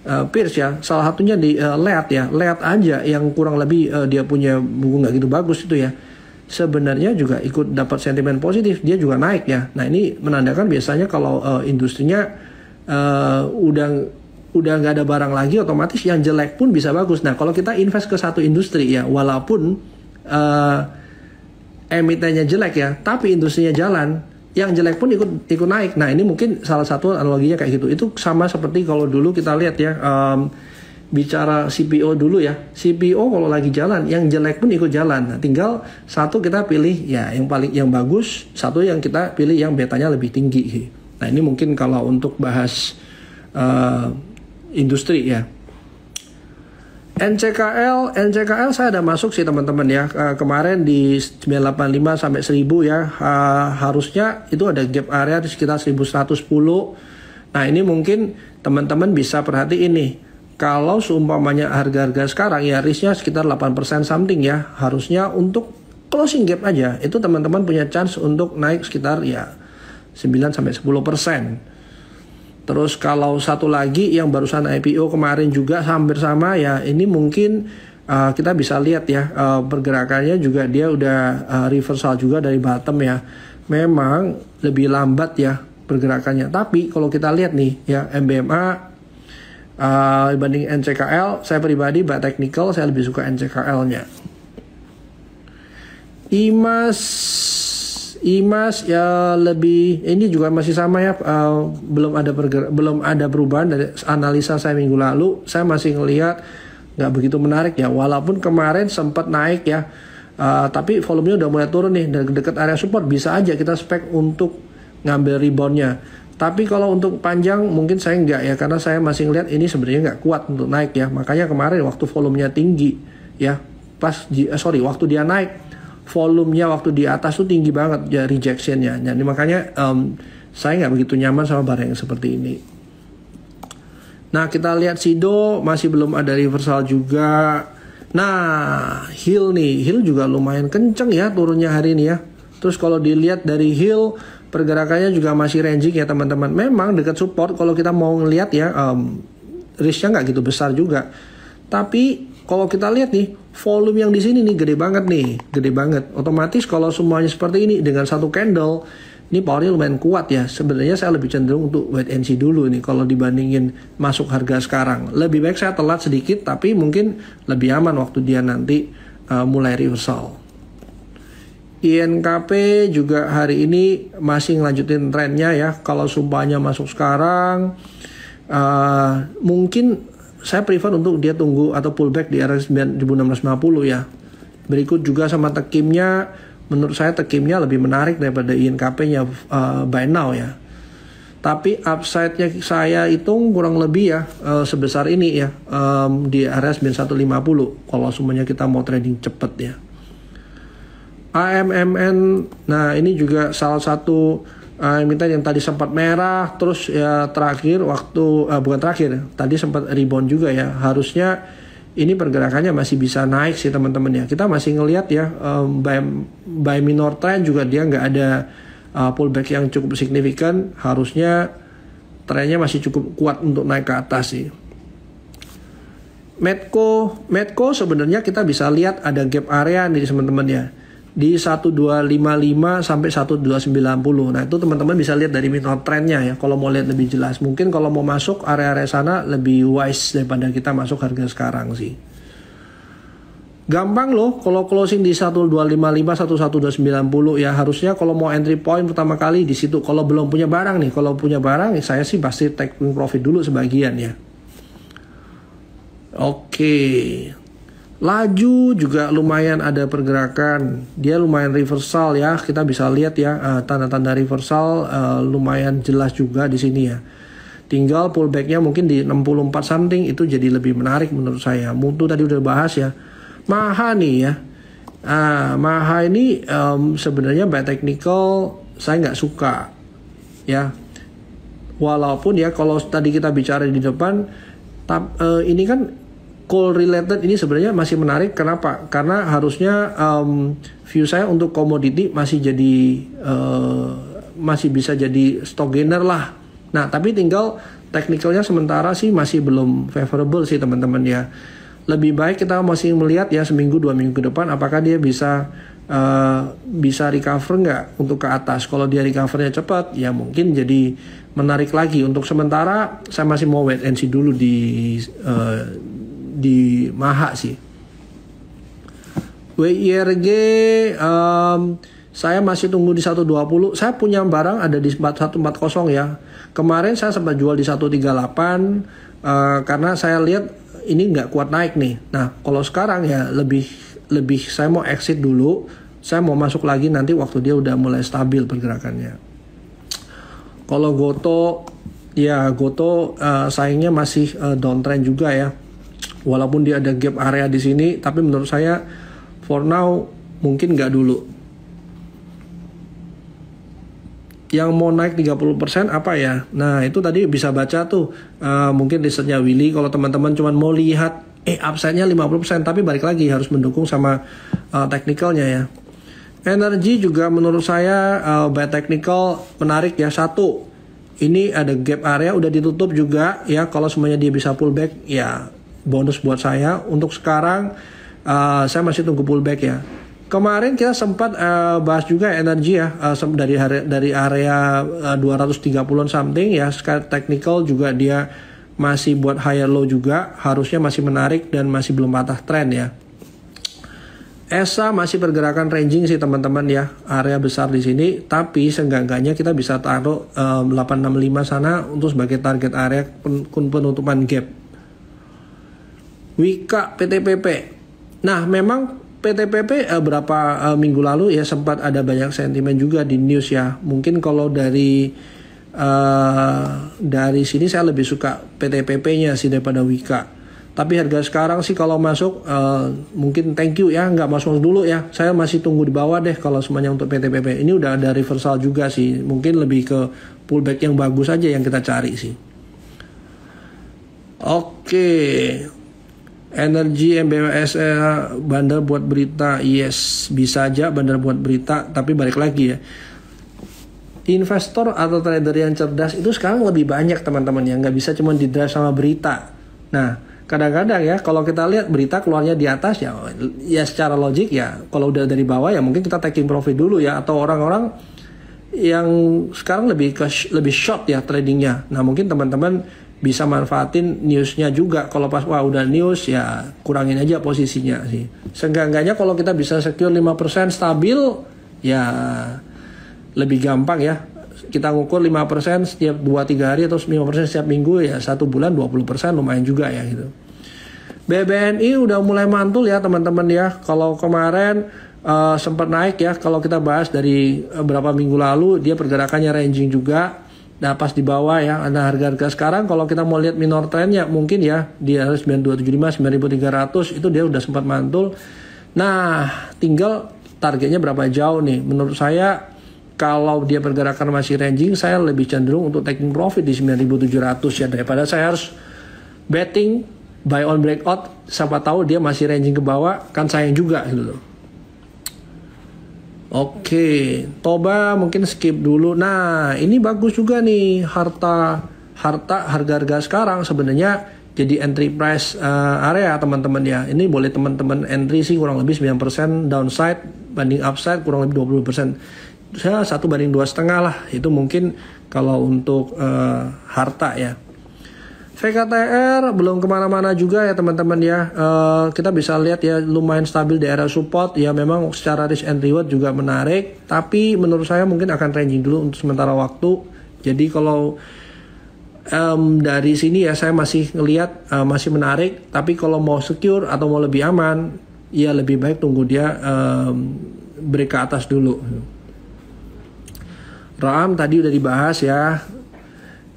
Pierce ya, salah satunya di Leat ya, Leat aja yang kurang lebih dia punya buku nggak gitu bagus itu ya, sebenarnya juga ikut dapat sentimen positif, dia juga naik ya. Nah ini menandakan biasanya kalau industrinya udah nggak ada barang lagi, otomatis yang jelek pun bisa bagus. Nah kalau kita invest ke satu industri ya, walaupun emitennya jelek ya, tapi industrinya jalan, yang jelek pun ikut naik. Nah ini mungkin salah satu analoginya kayak gitu. Itu sama seperti kalau dulu kita lihat ya, bicara CPO dulu ya. CPO kalau lagi jalan, yang jelek pun ikut jalan. Nah, tinggal satu kita pilih ya yang bagus, satu yang kita pilih yang betanya lebih tinggi. Nah ini mungkin kalau untuk bahas industri ya. NCKL saya ada masuk sih teman-teman ya, kemarin di 985 sampai 1000 ya, harusnya itu ada gap area di sekitar 1110. Nah ini mungkin teman-teman bisa perhatiin nih, kalau seumpamanya harga-harga sekarang ya risknya sekitar 8% something ya, harusnya untuk closing gap aja itu teman-teman punya chance untuk naik sekitar ya 9-10%. Terus kalau satu lagi yang barusan IPO kemarin juga hampir sama ya, ini mungkin kita bisa lihat ya pergerakannya juga dia udah reversal juga dari bottom ya. Memang lebih lambat ya pergerakannya. Tapi kalau kita lihat nih ya MBMA dibanding NCKL, saya pribadi by technical saya lebih suka NCKL-nya. IMAS ya lebih, ini juga masih sama ya, belum ada perubahan dari analisa saya minggu lalu. Saya masih ngelihat nggak begitu menarik ya, walaupun kemarin sempat naik ya, tapi volumenya udah mulai turun nih, dan dekat area support bisa aja kita spek untuk ngambil reboundnya. Tapi kalau untuk panjang mungkin saya nggak ya, karena saya masih ngelihat ini sebenarnya nggak kuat untuk naik ya. Makanya kemarin waktu volumenya tinggi ya, waktu dia naik volumenya waktu di atas tuh tinggi banget ya rejectionnya. Jadi makanya saya nggak begitu nyaman sama barang yang seperti ini. Nah kita lihat Sido masih belum ada reversal juga. Nah Hill juga lumayan kenceng ya turunnya hari ini ya. Terus kalau dilihat dari Hill pergerakannya juga masih ranging ya teman-teman. Memang dekat support kalau kita mau ngelihat ya, risknya nggak gitu besar juga. Tapi kalau kita lihat nih, volume yang di sini nih gede banget. Otomatis kalau semuanya seperti ini dengan satu candle, ini powernya lumayan kuat ya. Sebenarnya saya lebih cenderung untuk wait and see dulu nih kalau dibandingin masuk harga sekarang. Lebih baik saya telat sedikit, tapi mungkin lebih aman waktu dia nanti mulai reversal. INKP juga hari ini masih ngelanjutin trennya ya. Kalau sumpahnya masuk sekarang, mungkin saya prefer untuk dia tunggu atau pullback di area 9650 ya. Berikut juga sama tekimnya, menurut saya tekimnya lebih menarik daripada INKP-nya by now ya. Tapi upside-nya saya hitung kurang lebih ya sebesar ini ya, di area 9150 kalau semuanya kita mau trading cepet ya. AMMN, nah ini juga salah satu emiten yang tadi sempat merah, terus ya terakhir tadi sempat rebound juga ya. Harusnya ini pergerakannya masih bisa naik sih teman-teman ya. Kita masih ngelihat ya by minor trend juga dia nggak ada pullback yang cukup signifikan. Harusnya trennya masih cukup kuat untuk naik ke atas sih. Medco sebenarnya kita bisa lihat ada gap area nih teman-teman ya, di 1255 sampai 1290. Nah itu teman-teman bisa lihat dari minor trendnya ya kalau mau lihat lebih jelas. Mungkin kalau mau masuk area-area sana lebih wise daripada kita masuk harga sekarang sih. Gampang loh kalau closing di 1255, 11290 ya. Harusnya kalau mau entry point pertama kali di situ. Kalau belum punya barang nih, kalau punya barang saya sih pasti take profit dulu sebagian ya. Oke. Laju juga lumayan ada pergerakan. Dia lumayan reversal ya. Kita bisa lihat ya tanda-tanda reversal lumayan jelas juga di sini ya. Tinggal pullbacknya mungkin di 64 something itu jadi lebih menarik menurut saya. Mutu tadi udah bahas ya. Maha nih ya. Maha ini sebenarnya by technical saya nggak suka ya. Walaupun ya kalau tadi kita bicara di depan, ini kan coal related ini sebenarnya masih menarik. Kenapa? Karena harusnya view saya untuk komoditi masih jadi masih bisa jadi stock gainer lah. Nah tapi tinggal technicalnya sementara sih masih belum favorable sih teman-teman ya. Lebih baik kita masih melihat ya seminggu 2 minggu ke depan apakah dia bisa recover nggak untuk ke atas. Kalau dia recovernya cepat ya mungkin jadi menarik lagi. Untuk sementara saya masih mau wait and see dulu di Maha sih. WIRG saya masih tunggu di 120. Saya punya barang ada di 140 ya. Kemarin saya sempat jual di 138 karena saya lihat ini nggak kuat naik nih. Nah kalau sekarang ya lebih saya mau exit dulu. Saya mau masuk lagi nanti waktu dia udah mulai stabil pergerakannya. Kalau Goto sayangnya masih downtrend juga ya. Walaupun dia ada gap area di sini, tapi menurut saya for now mungkin nggak dulu. Yang mau naik 30% apa ya? Nah itu tadi bisa baca tuh mungkin risetnya Willy. Kalau teman-teman cuma mau lihat upside-nya 50%, tapi balik lagi harus mendukung sama technical-nya ya. Energi juga menurut saya by technical menarik ya. Satu, ini ada gap area udah ditutup juga ya. Kalau semuanya dia bisa pullback ya bonus buat saya. Untuk sekarang saya masih tunggu pullback ya. Kemarin kita sempat bahas juga energi ya dari area 230-an something ya. Sekarang technical juga dia masih buat higher low juga, harusnya masih menarik dan masih belum patah trend ya. ESA masih pergerakan ranging sih teman-teman ya, area besar di sini, tapi seenggak-enggaknya kita bisa taruh 865 sana untuk sebagai target area penutupan gap. Wika PTPP. Nah, memang PTPP berapa minggu lalu ya sempat ada banyak sentimen juga di news ya. Mungkin kalau dari sini saya lebih suka PTPP-nya sih daripada Wika. Tapi harga sekarang sih kalau masuk mungkin thank you ya, nggak masuk dulu ya. Saya masih tunggu di bawah deh kalau semuanya untuk PTPP. Ini udah ada reversal juga sih. Mungkin lebih ke pullback yang bagus aja yang kita cari sih. Oke. Energi MBWS bandar buat berita, yes bisa aja bandar buat berita, tapi balik lagi ya, investor atau trader yang cerdas itu sekarang lebih banyak teman-teman ya, nggak bisa cuma didrive sama berita. Nah kadang-kadang ya kalau kita lihat berita keluarnya di atas ya secara logik ya kalau udah dari bawah ya mungkin kita taking profit dulu ya, atau orang-orang yang sekarang lebih short ya tradingnya. Nah mungkin teman-teman bisa manfaatin newsnya juga. Kalau pas udah news ya kurangin aja posisinya sih. Seenggak-enggaknya kalau kita bisa secure 5% stabil ya lebih gampang ya. Kita ngukur 5% setiap 2-3 hari atau 5% setiap minggu ya 1 bulan 20% lumayan juga ya gitu. BBNI udah mulai mantul ya teman-teman ya. Kalau kemarin sempat naik ya, kalau kita bahas dari beberapa minggu lalu dia pergerakannya ranging juga. Nah pas di bawah ya, ada harga-harga sekarang kalau kita mau lihat minor trendnya mungkin ya di atas 9275, 9300 itu dia udah sempat mantul. Nah tinggal targetnya berapa jauh nih. Menurut saya kalau dia pergerakan masih ranging, saya lebih cenderung untuk taking profit di 9700 ya, daripada saya harus betting buy on breakout. Siapa tahu dia masih ranging ke bawah, kan sayang juga gitu loh. Oke, Toba mungkin skip dulu. Nah, ini bagus juga nih harga-harga sekarang sebenarnya jadi entry price area teman-teman ya. Ini boleh teman-teman entry sih kurang lebih 9% downside banding upside kurang lebih 20%. Saya 1/2,5 lah. Itu mungkin kalau untuk harta ya. VKTR belum kemana-mana juga ya teman-teman ya. Kita bisa lihat ya lumayan stabil di area support ya, memang secara risk and reward juga menarik, tapi menurut saya mungkin akan ranging dulu untuk sementara waktu. Jadi kalau dari sini ya saya masih ngelihat masih menarik, tapi kalau mau secure atau mau lebih aman ya lebih baik tunggu dia break ke atas dulu. RAM tadi udah dibahas ya.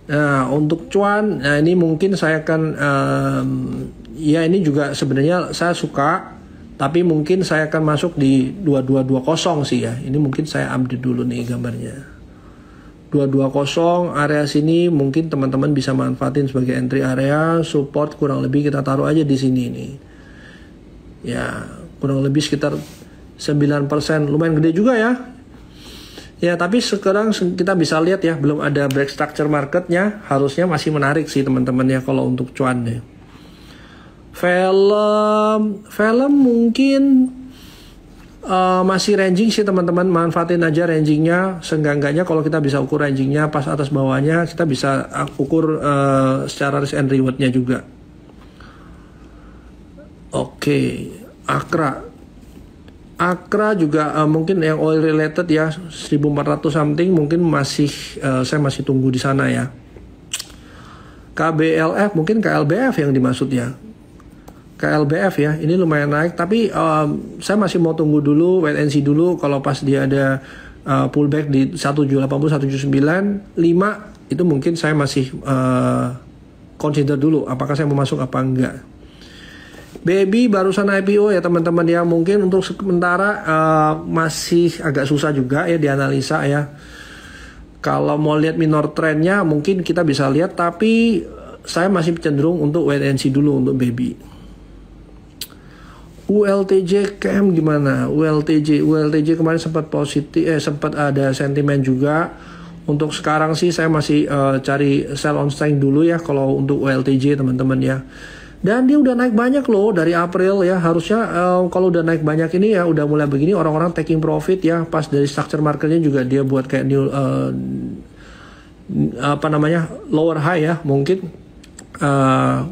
Nah untuk cuan, nah ini mungkin saya akan ya ini juga sebenarnya saya suka, tapi mungkin saya akan masuk di 2220 sih ya. Ini mungkin saya update dulu nih gambarnya. 220 area sini mungkin teman-teman bisa manfaatin sebagai entry area, support kurang lebih kita taruh aja di sini nih. Ya, kurang lebih sekitar 9%, lumayan gede juga ya. Ya, tapi sekarang kita bisa lihat ya, belum ada break structure marketnya, harusnya masih menarik sih teman-teman ya kalau untuk cuan ya. Film mungkin masih ranging sih teman-teman, manfaatin aja rangingnya, seenggak-enggaknya kalau kita bisa ukur rangingnya pas atas bawahnya, kita bisa ukur secara risk and rewardnya juga. Oke, Akra juga mungkin yang oil related ya, 1400 something mungkin masih saya masih tunggu di sana ya. KBLF mungkin KLBF yang dimaksud ya. KLBF ya, ini lumayan naik, tapi saya masih mau tunggu dulu, wait and see dulu. Kalau pas dia ada pullback di 1780, 1795 itu mungkin saya masih consider dulu apakah saya mau masuk apa enggak. Baby barusan IPO ya teman-teman ya, mungkin untuk sementara masih agak susah juga ya dianalisa ya. Kalau mau lihat minor trendnya mungkin kita bisa lihat, tapi saya masih cenderung untuk wait and see dulu untuk Baby. ULTJ KM gimana? ULTJ kemarin sempat positif, sempat ada sentimen juga. Untuk sekarang sih saya masih cari sell on strength dulu ya kalau untuk ULTJ teman-teman ya. Dan dia udah naik banyak loh dari April ya. Harusnya kalau udah naik banyak ini ya udah mulai begini orang-orang taking profit ya. Pas dari structure marketnya juga dia buat kayak new lower high ya. Mungkin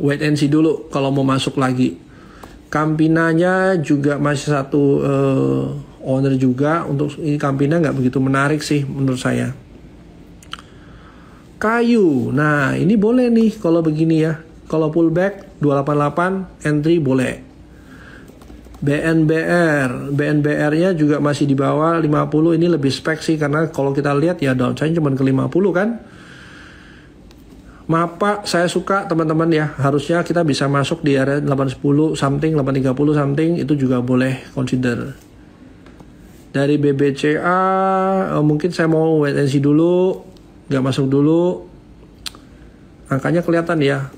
wait and see dulu kalau mau masuk lagi. Campinanya juga masih satu owner juga. Untuk ini Campina nggak begitu menarik sih menurut saya. Kayu, nah ini boleh nih kalau begini ya. Kalau pullback 288 entry boleh. BNBR-nya juga masih di bawah 50, ini lebih spek sih karena kalau kita lihat ya downside cuma ke 50 kan. Mapa saya suka teman-teman ya, harusnya kita bisa masuk di area 810 something, 830 something, itu juga boleh consider. Dari BBCA mungkin saya mau wait and see dulu, nggak masuk dulu. Angkanya kelihatan ya.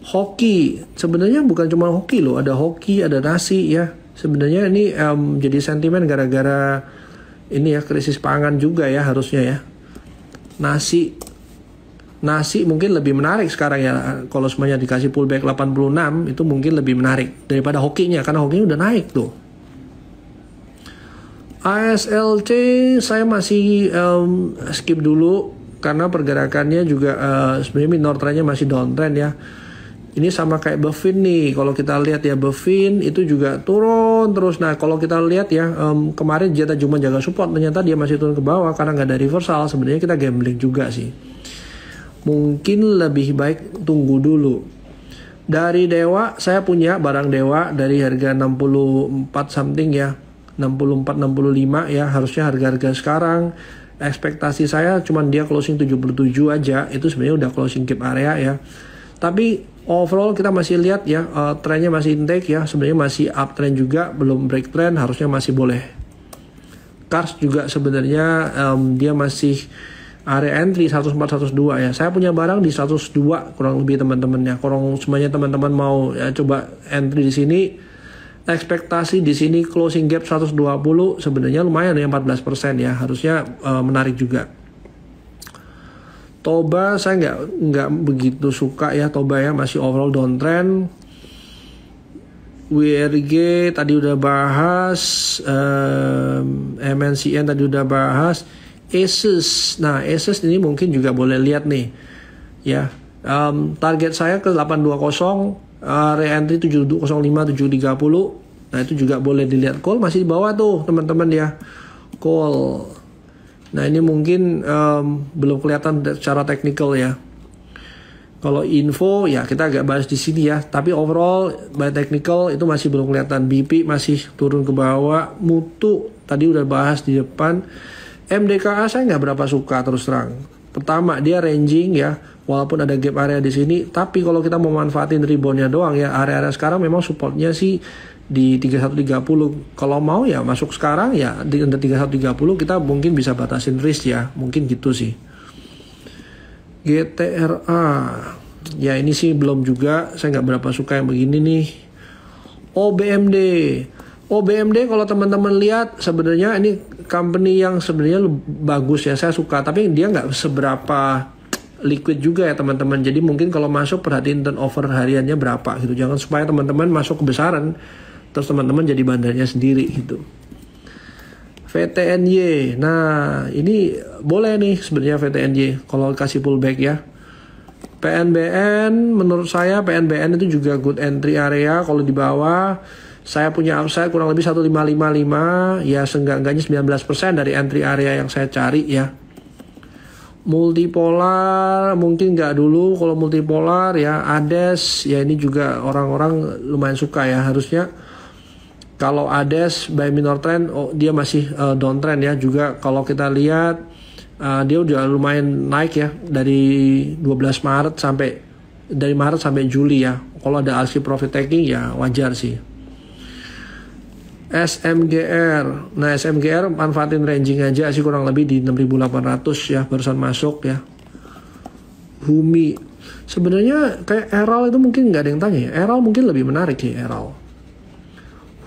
Hoki, sebenarnya bukan cuma hoki loh, ada hoki, ada nasi ya. Sebenarnya ini jadi sentimen gara-gara ini ya krisis pangan juga ya harusnya ya. Nasi mungkin lebih menarik sekarang ya, kalau semuanya dikasih pullback 86 itu mungkin lebih menarik daripada hokinya karena hokinya udah naik tuh. ASLC saya masih skip dulu karena pergerakannya juga sebenarnya minor trendnya masih downtrend ya. Ini sama kayak Buffin nih, kalau kita lihat ya Buffin itu juga turun terus. Nah kalau kita lihat ya kemarin dia cuma jaga support, ternyata dia masih turun ke bawah karena nggak ada reversal. Sebenarnya kita gambling juga sih. Mungkin lebih baik tunggu dulu. Dari Dewa, saya punya barang Dewa dari harga 64 something ya, 64 65 ya, harusnya harga-harga sekarang. Ekspektasi saya cuman dia closing 77 aja, itu sebenarnya udah closing gap area ya. Tapi overall kita masih lihat ya, trennya masih intake ya, sebenarnya masih uptrend juga, belum break trend, harusnya masih boleh. Cars juga sebenarnya dia masih area entry 104 102 ya. Saya punya barang di 102 kurang lebih teman-teman ya. Kalau semuanya teman-teman mau ya, coba entry di sini, ekspektasi di sini closing gap 120 sebenarnya lumayan ya, 14% ya. Harusnya menarik juga. Toba saya nggak begitu suka ya, Toba ya masih overall downtrend. WRG tadi udah bahas, MNCN tadi udah bahas. Asus, nah Asus ini mungkin juga boleh lihat nih ya, Target saya ke 820, re-entry 705, 730. Nah itu juga boleh dilihat. Call masih di bawah tuh teman-teman ya. Call. Nah ini mungkin belum kelihatan secara teknikal ya. Kalau info ya kita agak bahas di sini ya. Tapi overall by technical itu masih belum kelihatan. BP masih turun ke bawah. Mutu tadi udah bahas di depan. MDKA saya nggak berapa suka terus terang. Pertama dia ranging ya. Walaupun ada gap area di sini. Tapi kalau kita mau manfaatin reboundnya doang ya. Area-area sekarang memang supportnya sih di 3130. Kalau mau ya masuk sekarang ya di under 3130 kita mungkin bisa batasin risk ya. Mungkin gitu sih. GTRA ya ini sih belum juga, saya nggak berapa suka yang begini nih. OBMD kalau teman-teman lihat sebenarnya ini company yang sebenarnya bagus ya, saya suka, tapi dia nggak seberapa liquid juga ya teman-teman. Jadi mungkin kalau masuk perhatiin turnover hariannya berapa gitu, jangan supaya teman-teman masuk kebesaran terus teman-teman jadi bandarnya sendiri gitu. VTNY, nah ini boleh nih sebenarnya VTNY kalau kasih pullback ya. PNBN, menurut saya PNBN itu juga good entry area. Kalau di bawah saya punya upside kurang lebih 1555 ya, seenggak-enggaknya 19% dari entry area yang saya cari ya. Multipolar mungkin nggak dulu. Kalau multipolar ya ADES ya ini juga orang-orang lumayan suka ya. Harusnya kalau ADES by minor trend dia masih downtrend ya juga. Kalau kita lihat dia udah lumayan naik ya dari 12 Maret sampai dari Maret sampai Juli ya. Kalau ada RC profit taking ya wajar sih. SMGR. Nah SMGR manfaatin ranging aja sih kurang lebih di 6.800 ya barusan masuk ya. Humi. Sebenarnya kayak Eral itu mungkin nggak ada yang tanya ya. Eral mungkin lebih menarik sih Eral.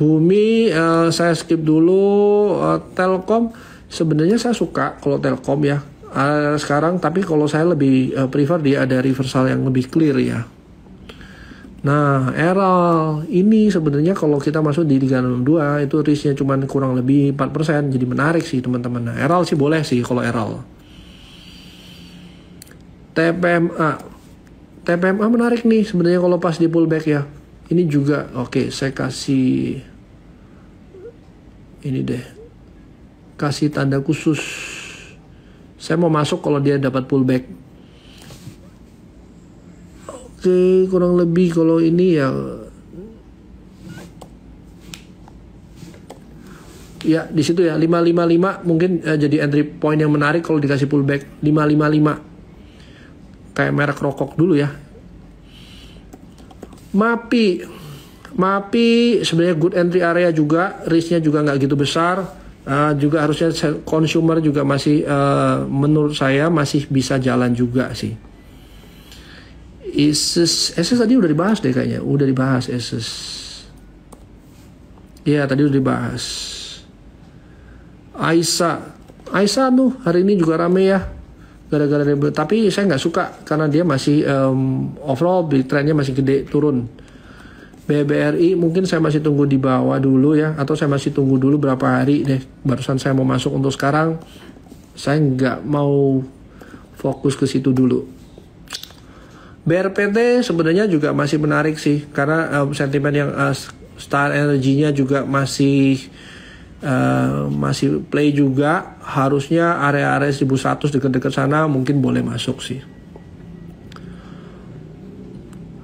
Humi saya skip dulu. Telkom sebenarnya saya suka kalau Telkom ya sekarang, tapi kalau saya lebih prefer dia ada reversal yang lebih clear ya. Nah Eral ini sebenarnya kalau kita masuk di 362 itu risknya cuma kurang lebih 4%, jadi menarik sih teman-teman. Nah Eral sih boleh sih kalau Eral. TPMA menarik nih sebenarnya kalau pas di pullback ya. Ini juga oke, saya kasih ini deh, kasih tanda khusus. Saya mau masuk kalau dia dapat pullback. Oke, kurang lebih kalau ini ya di situ ya 555 mungkin jadi entry point yang menarik kalau dikasih pullback 555. Kayak merek rokok dulu ya. MAPI sebenarnya good entry area juga, risknya juga nggak gitu besar, juga harusnya consumer juga masih menurut saya masih bisa jalan juga sih. Asus tadi udah dibahas deh kayaknya, udah dibahas Asus. Iya tadi udah dibahas. Aisa tuh hari ini juga rame ya, gara-gara tapi saya nggak suka karena dia masih overall big trendnya masih gede turun. BBRI mungkin saya masih tunggu di bawah dulu ya, atau saya masih tunggu dulu berapa hari deh. Barusan saya mau masuk, untuk sekarang saya nggak mau fokus ke situ dulu. BRPT sebenarnya juga masih menarik sih karena sentimen yang Star Energy-nya juga masih play juga. Harusnya area-area 1100 dekat-dekat sana mungkin boleh masuk sih.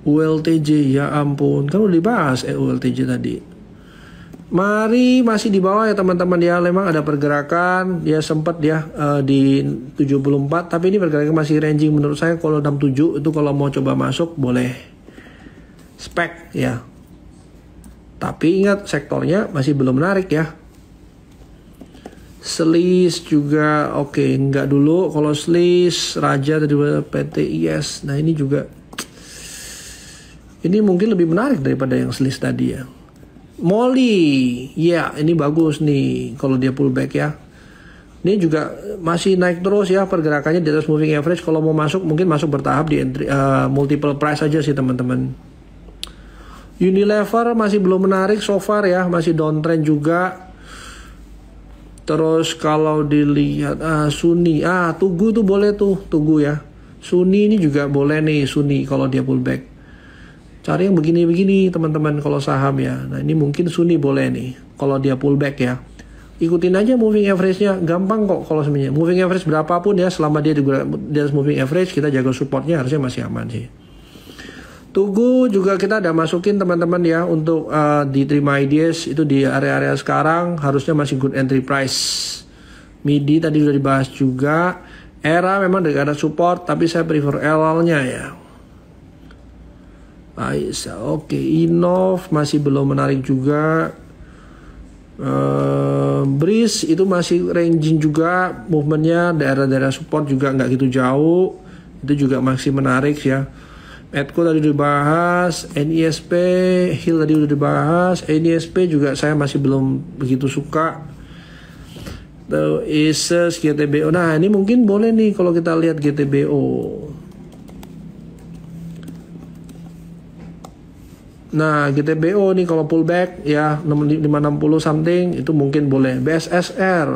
ULTJ ya ampun, kan udah dibahas ULTJ tadi. Mari masih di bawah ya teman-teman ya, memang ada pergerakan dia sempat ya di 74, tapi ini pergerakan masih ranging. Menurut saya kalau 67 itu kalau mau coba masuk boleh spek ya, tapi ingat sektornya masih belum menarik ya. Slis juga oke, enggak dulu. Kalau Slis Raja tadi PTIS, nah ini juga ini mungkin lebih menarik daripada yang Slis tadi ya. Molly, ya ini bagus nih kalau dia pullback ya. Ini juga masih naik terus ya, pergerakannya di atas moving average. Kalau mau masuk mungkin masuk bertahap di entry, multiple price aja sih teman-teman. Unilever masih belum menarik so far ya, masih downtrend juga. Terus kalau dilihat Suni, Tugu tuh boleh tuh, Tugu ya. Suni ini juga boleh nih, Suni kalau dia pullback. Cari yang begini-begini teman-teman kalau saham ya. Nah ini mungkin Suni boleh nih kalau dia pullback ya. Ikutin aja moving average-nya, gampang kok kalau sebenarnya. Moving average berapapun ya, selama dia di atas moving average, kita jaga supportnya harusnya masih aman sih. Tugu juga kita ada masukin teman-teman ya, untuk diterima ideas itu di area-area sekarang harusnya masih good entry price. MIDI tadi sudah dibahas juga. Era memang dekat ada support, tapi saya prefer LL-nya ya. Aisyah, oke. Innov masih belum menarik juga. Breeze itu masih ranging juga, movementnya daerah-daerah support juga nggak gitu jauh, itu juga masih menarik ya. Edco tadi dibahas, NISP, Hill tadi udah dibahas, NISP juga saya masih belum begitu suka. Asus, GTBO, nah ini mungkin boleh nih kalau kita lihat GTBO. Nah GTBO nih kalau pullback ya 560 something itu mungkin boleh. BSSR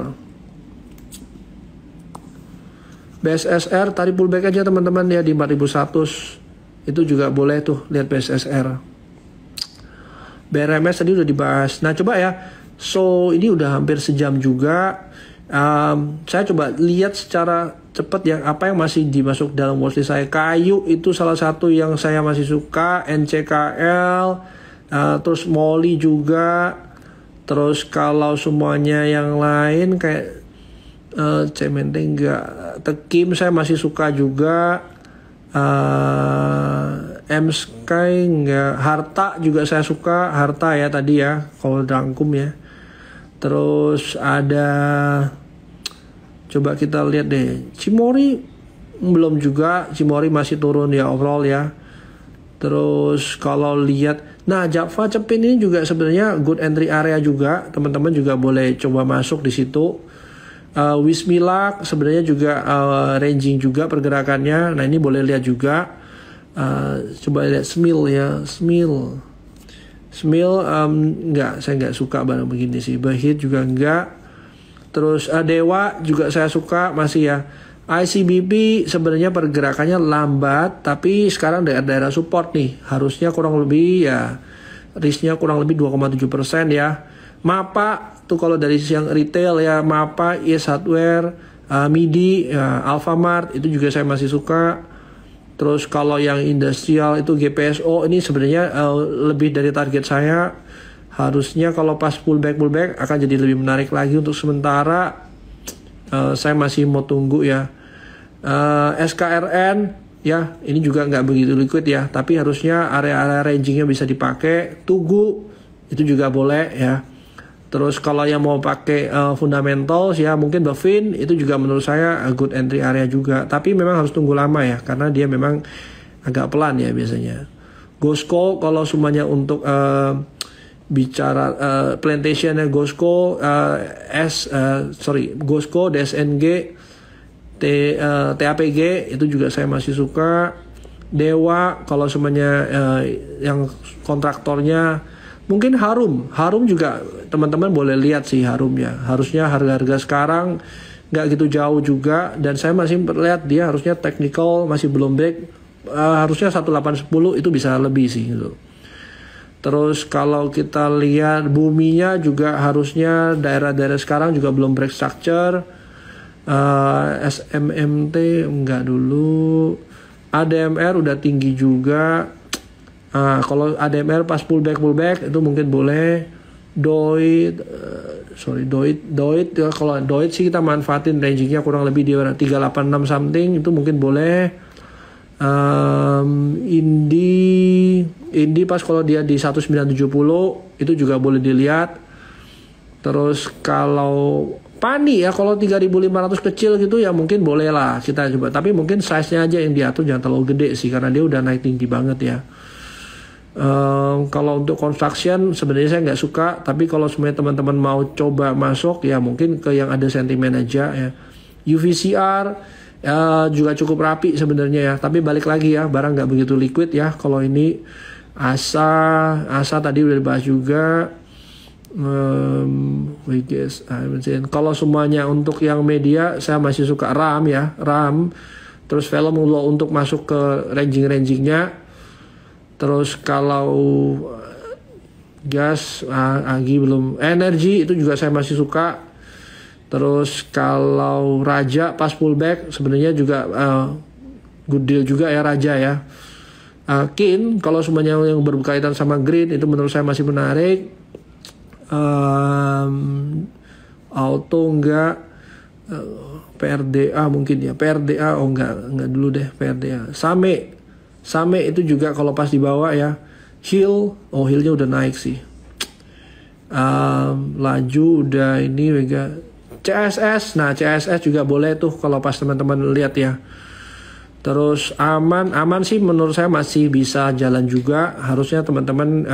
tadi pullback aja teman-teman ya di 4100, itu juga boleh tuh lihat BSSR. BRMS tadi udah dibahas. Nah coba ya, so ini udah hampir sejam juga. Saya coba lihat secara cepat yang apa yang masih dimasuk dalam watchlist saya. Kayu itu salah satu yang saya masih suka, NCKL, terus Molly juga. Terus kalau semuanya yang lain kayak Cemente enggak, Tekim saya masih suka juga. M-Sky enggak, Harta juga saya suka, Harta ya tadi ya kalau rangkum ya. Terus ada, coba kita lihat deh, Cimori belum juga, Cimori masih turun ya overall ya. Terus kalau lihat, nah Java Cepin ini juga sebenarnya good entry area juga, teman-teman juga boleh coba masuk di situ. Wismilak sebenarnya juga ranging juga pergerakannya. Nah ini boleh lihat juga. Coba lihat Smil ya, Smil enggak, saya enggak suka barang begini sih. Bahit juga enggak. Terus Dewa juga saya suka masih ya. ICBP sebenarnya pergerakannya lambat, tapi sekarang daerah support nih, harusnya kurang lebih ya risknya kurang lebih 2,7% ya. MAPA tuh kalau dari yang retail ya, MAPA, Yes Hardware, MIDI, ya, Alfamart itu juga saya masih suka. Terus kalau yang industrial itu GPSO ini sebenarnya lebih dari target saya. Harusnya kalau pas pullback akan jadi lebih menarik lagi. Untuk sementara saya masih mau tunggu ya. SKRN ya ini juga nggak begitu liquid ya, tapi harusnya area-area rangingnya bisa dipakai. Tugu itu juga boleh ya. Terus kalau yang mau pakai fundamentals ya mungkin Bavin itu juga menurut saya good entry area juga. Tapi memang harus tunggu lama ya karena dia memang agak pelan ya biasanya. Gosco kalau semuanya untuk bicara plantationnya Gosco, Gosco, DSNG, TAPG itu juga saya masih suka. Dewa kalau semuanya yang kontraktornya. Mungkin Harum juga teman-teman boleh lihat sih Harum ya. Harusnya harga-harga sekarang nggak gitu jauh juga. Dan saya masih melihat dia harusnya technical masih belum break. Harusnya 1810 itu bisa lebih sih gitu. Terus kalau kita lihat buminya juga harusnya daerah-daerah sekarang juga belum break structure. SMMT enggak dulu. ADMR udah tinggi juga. Kalau ADMR pas pullback itu mungkin boleh. Doit ya, kalau Doit sih kita manfaatin rangingnya kurang lebih di 386 something itu mungkin boleh. Indi pas kalau dia di 1970 itu juga boleh dilihat. Terus kalau Pani ya kalau 3.500 kecil gitu ya mungkin boleh lah kita coba, tapi mungkin size-nya aja yang diatur jangan terlalu gede sih karena dia udah naik tinggi banget ya. Kalau untuk construction sebenarnya saya nggak suka, tapi kalau semuanya teman-teman mau coba masuk ya mungkin ke yang ada sentimen aja ya. UVCR juga cukup rapi sebenarnya ya, tapi balik lagi ya barang nggak begitu liquid ya. Kalau ini Asa tadi udah dibahas juga. Kalau semuanya untuk yang media saya masih suka RAM ya, RAM. Terus volume low untuk masuk ke ranging-rangingnya. Terus kalau gas, Agi belum. Energi itu juga saya masih suka. Terus kalau Raja pas pullback sebenarnya juga good deal juga ya Raja ya. Kin kalau semuanya yang berkaitan sama green itu menurut saya masih menarik. Auto enggak, PRDA mungkin ya, PRDA enggak dulu deh, PRDA. Same itu juga kalau pas dibawa ya. Hillnya udah naik sih. Laju udah ini Vega. CSS, nah CSS juga boleh tuh kalau pas teman-teman lihat ya. Terus aman sih menurut saya masih bisa jalan juga. Harusnya teman-teman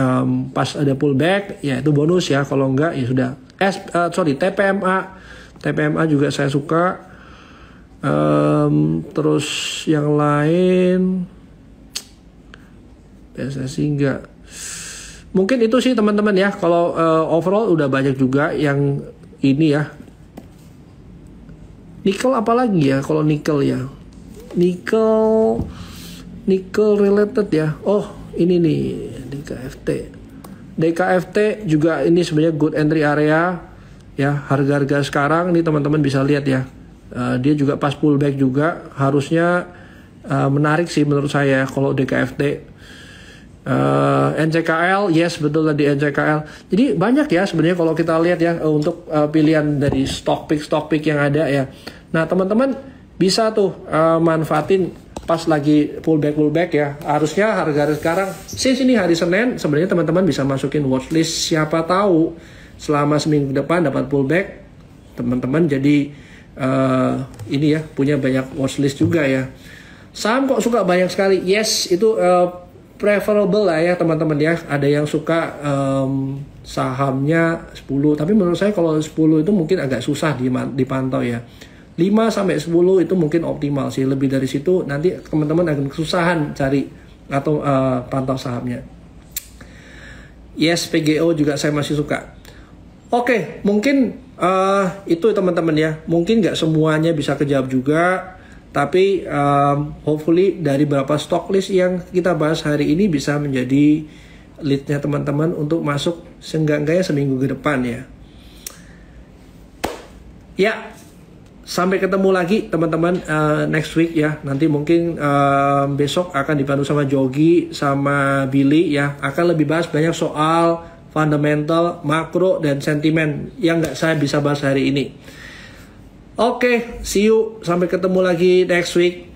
pas ada pullback ya itu bonus ya. Kalau enggak ya sudah. TPMA juga saya suka. Terus yang lain PSSI enggak. Mungkin itu sih teman-teman ya. Kalau overall udah banyak juga yang ini ya. Nikel apalagi ya kalau nikel ya. Nikel related ya. Oh ini nih DKFT juga ini sebenarnya good entry area ya. Harga-harga sekarang ini teman-teman bisa lihat ya. Dia juga pas pullback juga harusnya menarik sih menurut saya kalau DKFT. NCKL yes betul tadi NCKL. Jadi banyak ya sebenarnya kalau kita lihat ya untuk pilihan dari stock pick yang ada ya. Nah teman-teman bisa tuh manfaatin pas lagi pullback ya. Harusnya harga sekarang ini hari Senin sebenarnya teman-teman bisa masukin watchlist. Siapa tahu selama seminggu depan dapat pullback teman-teman jadi ini ya punya banyak watchlist juga ya. Saham kok suka banyak sekali. Yes itu preferable lah ya teman-teman ya. Ada yang suka sahamnya 10, tapi menurut saya kalau 10 itu mungkin agak susah dipantau ya. 5-10 itu mungkin optimal sih. Lebih dari situ nanti teman-teman akan kesusahan cari atau pantau sahamnya. Yes, PGO juga saya masih suka. Oke, mungkin itu teman-teman ya. Mungkin nggak semuanya bisa kejawab juga. Tapi hopefully dari beberapa stock list yang kita bahas hari ini bisa menjadi leadnya teman-teman untuk masuk seenggak-enggaknya seminggu ke depan ya. Ya, sampai ketemu lagi teman-teman next week ya. Nanti mungkin besok akan dibantu sama Jogi sama Billy ya. Akan lebih bahas banyak soal fundamental, makro, dan sentimen yang nggak saya bisa bahas hari ini. Oke, see you. Sampai ketemu lagi next week.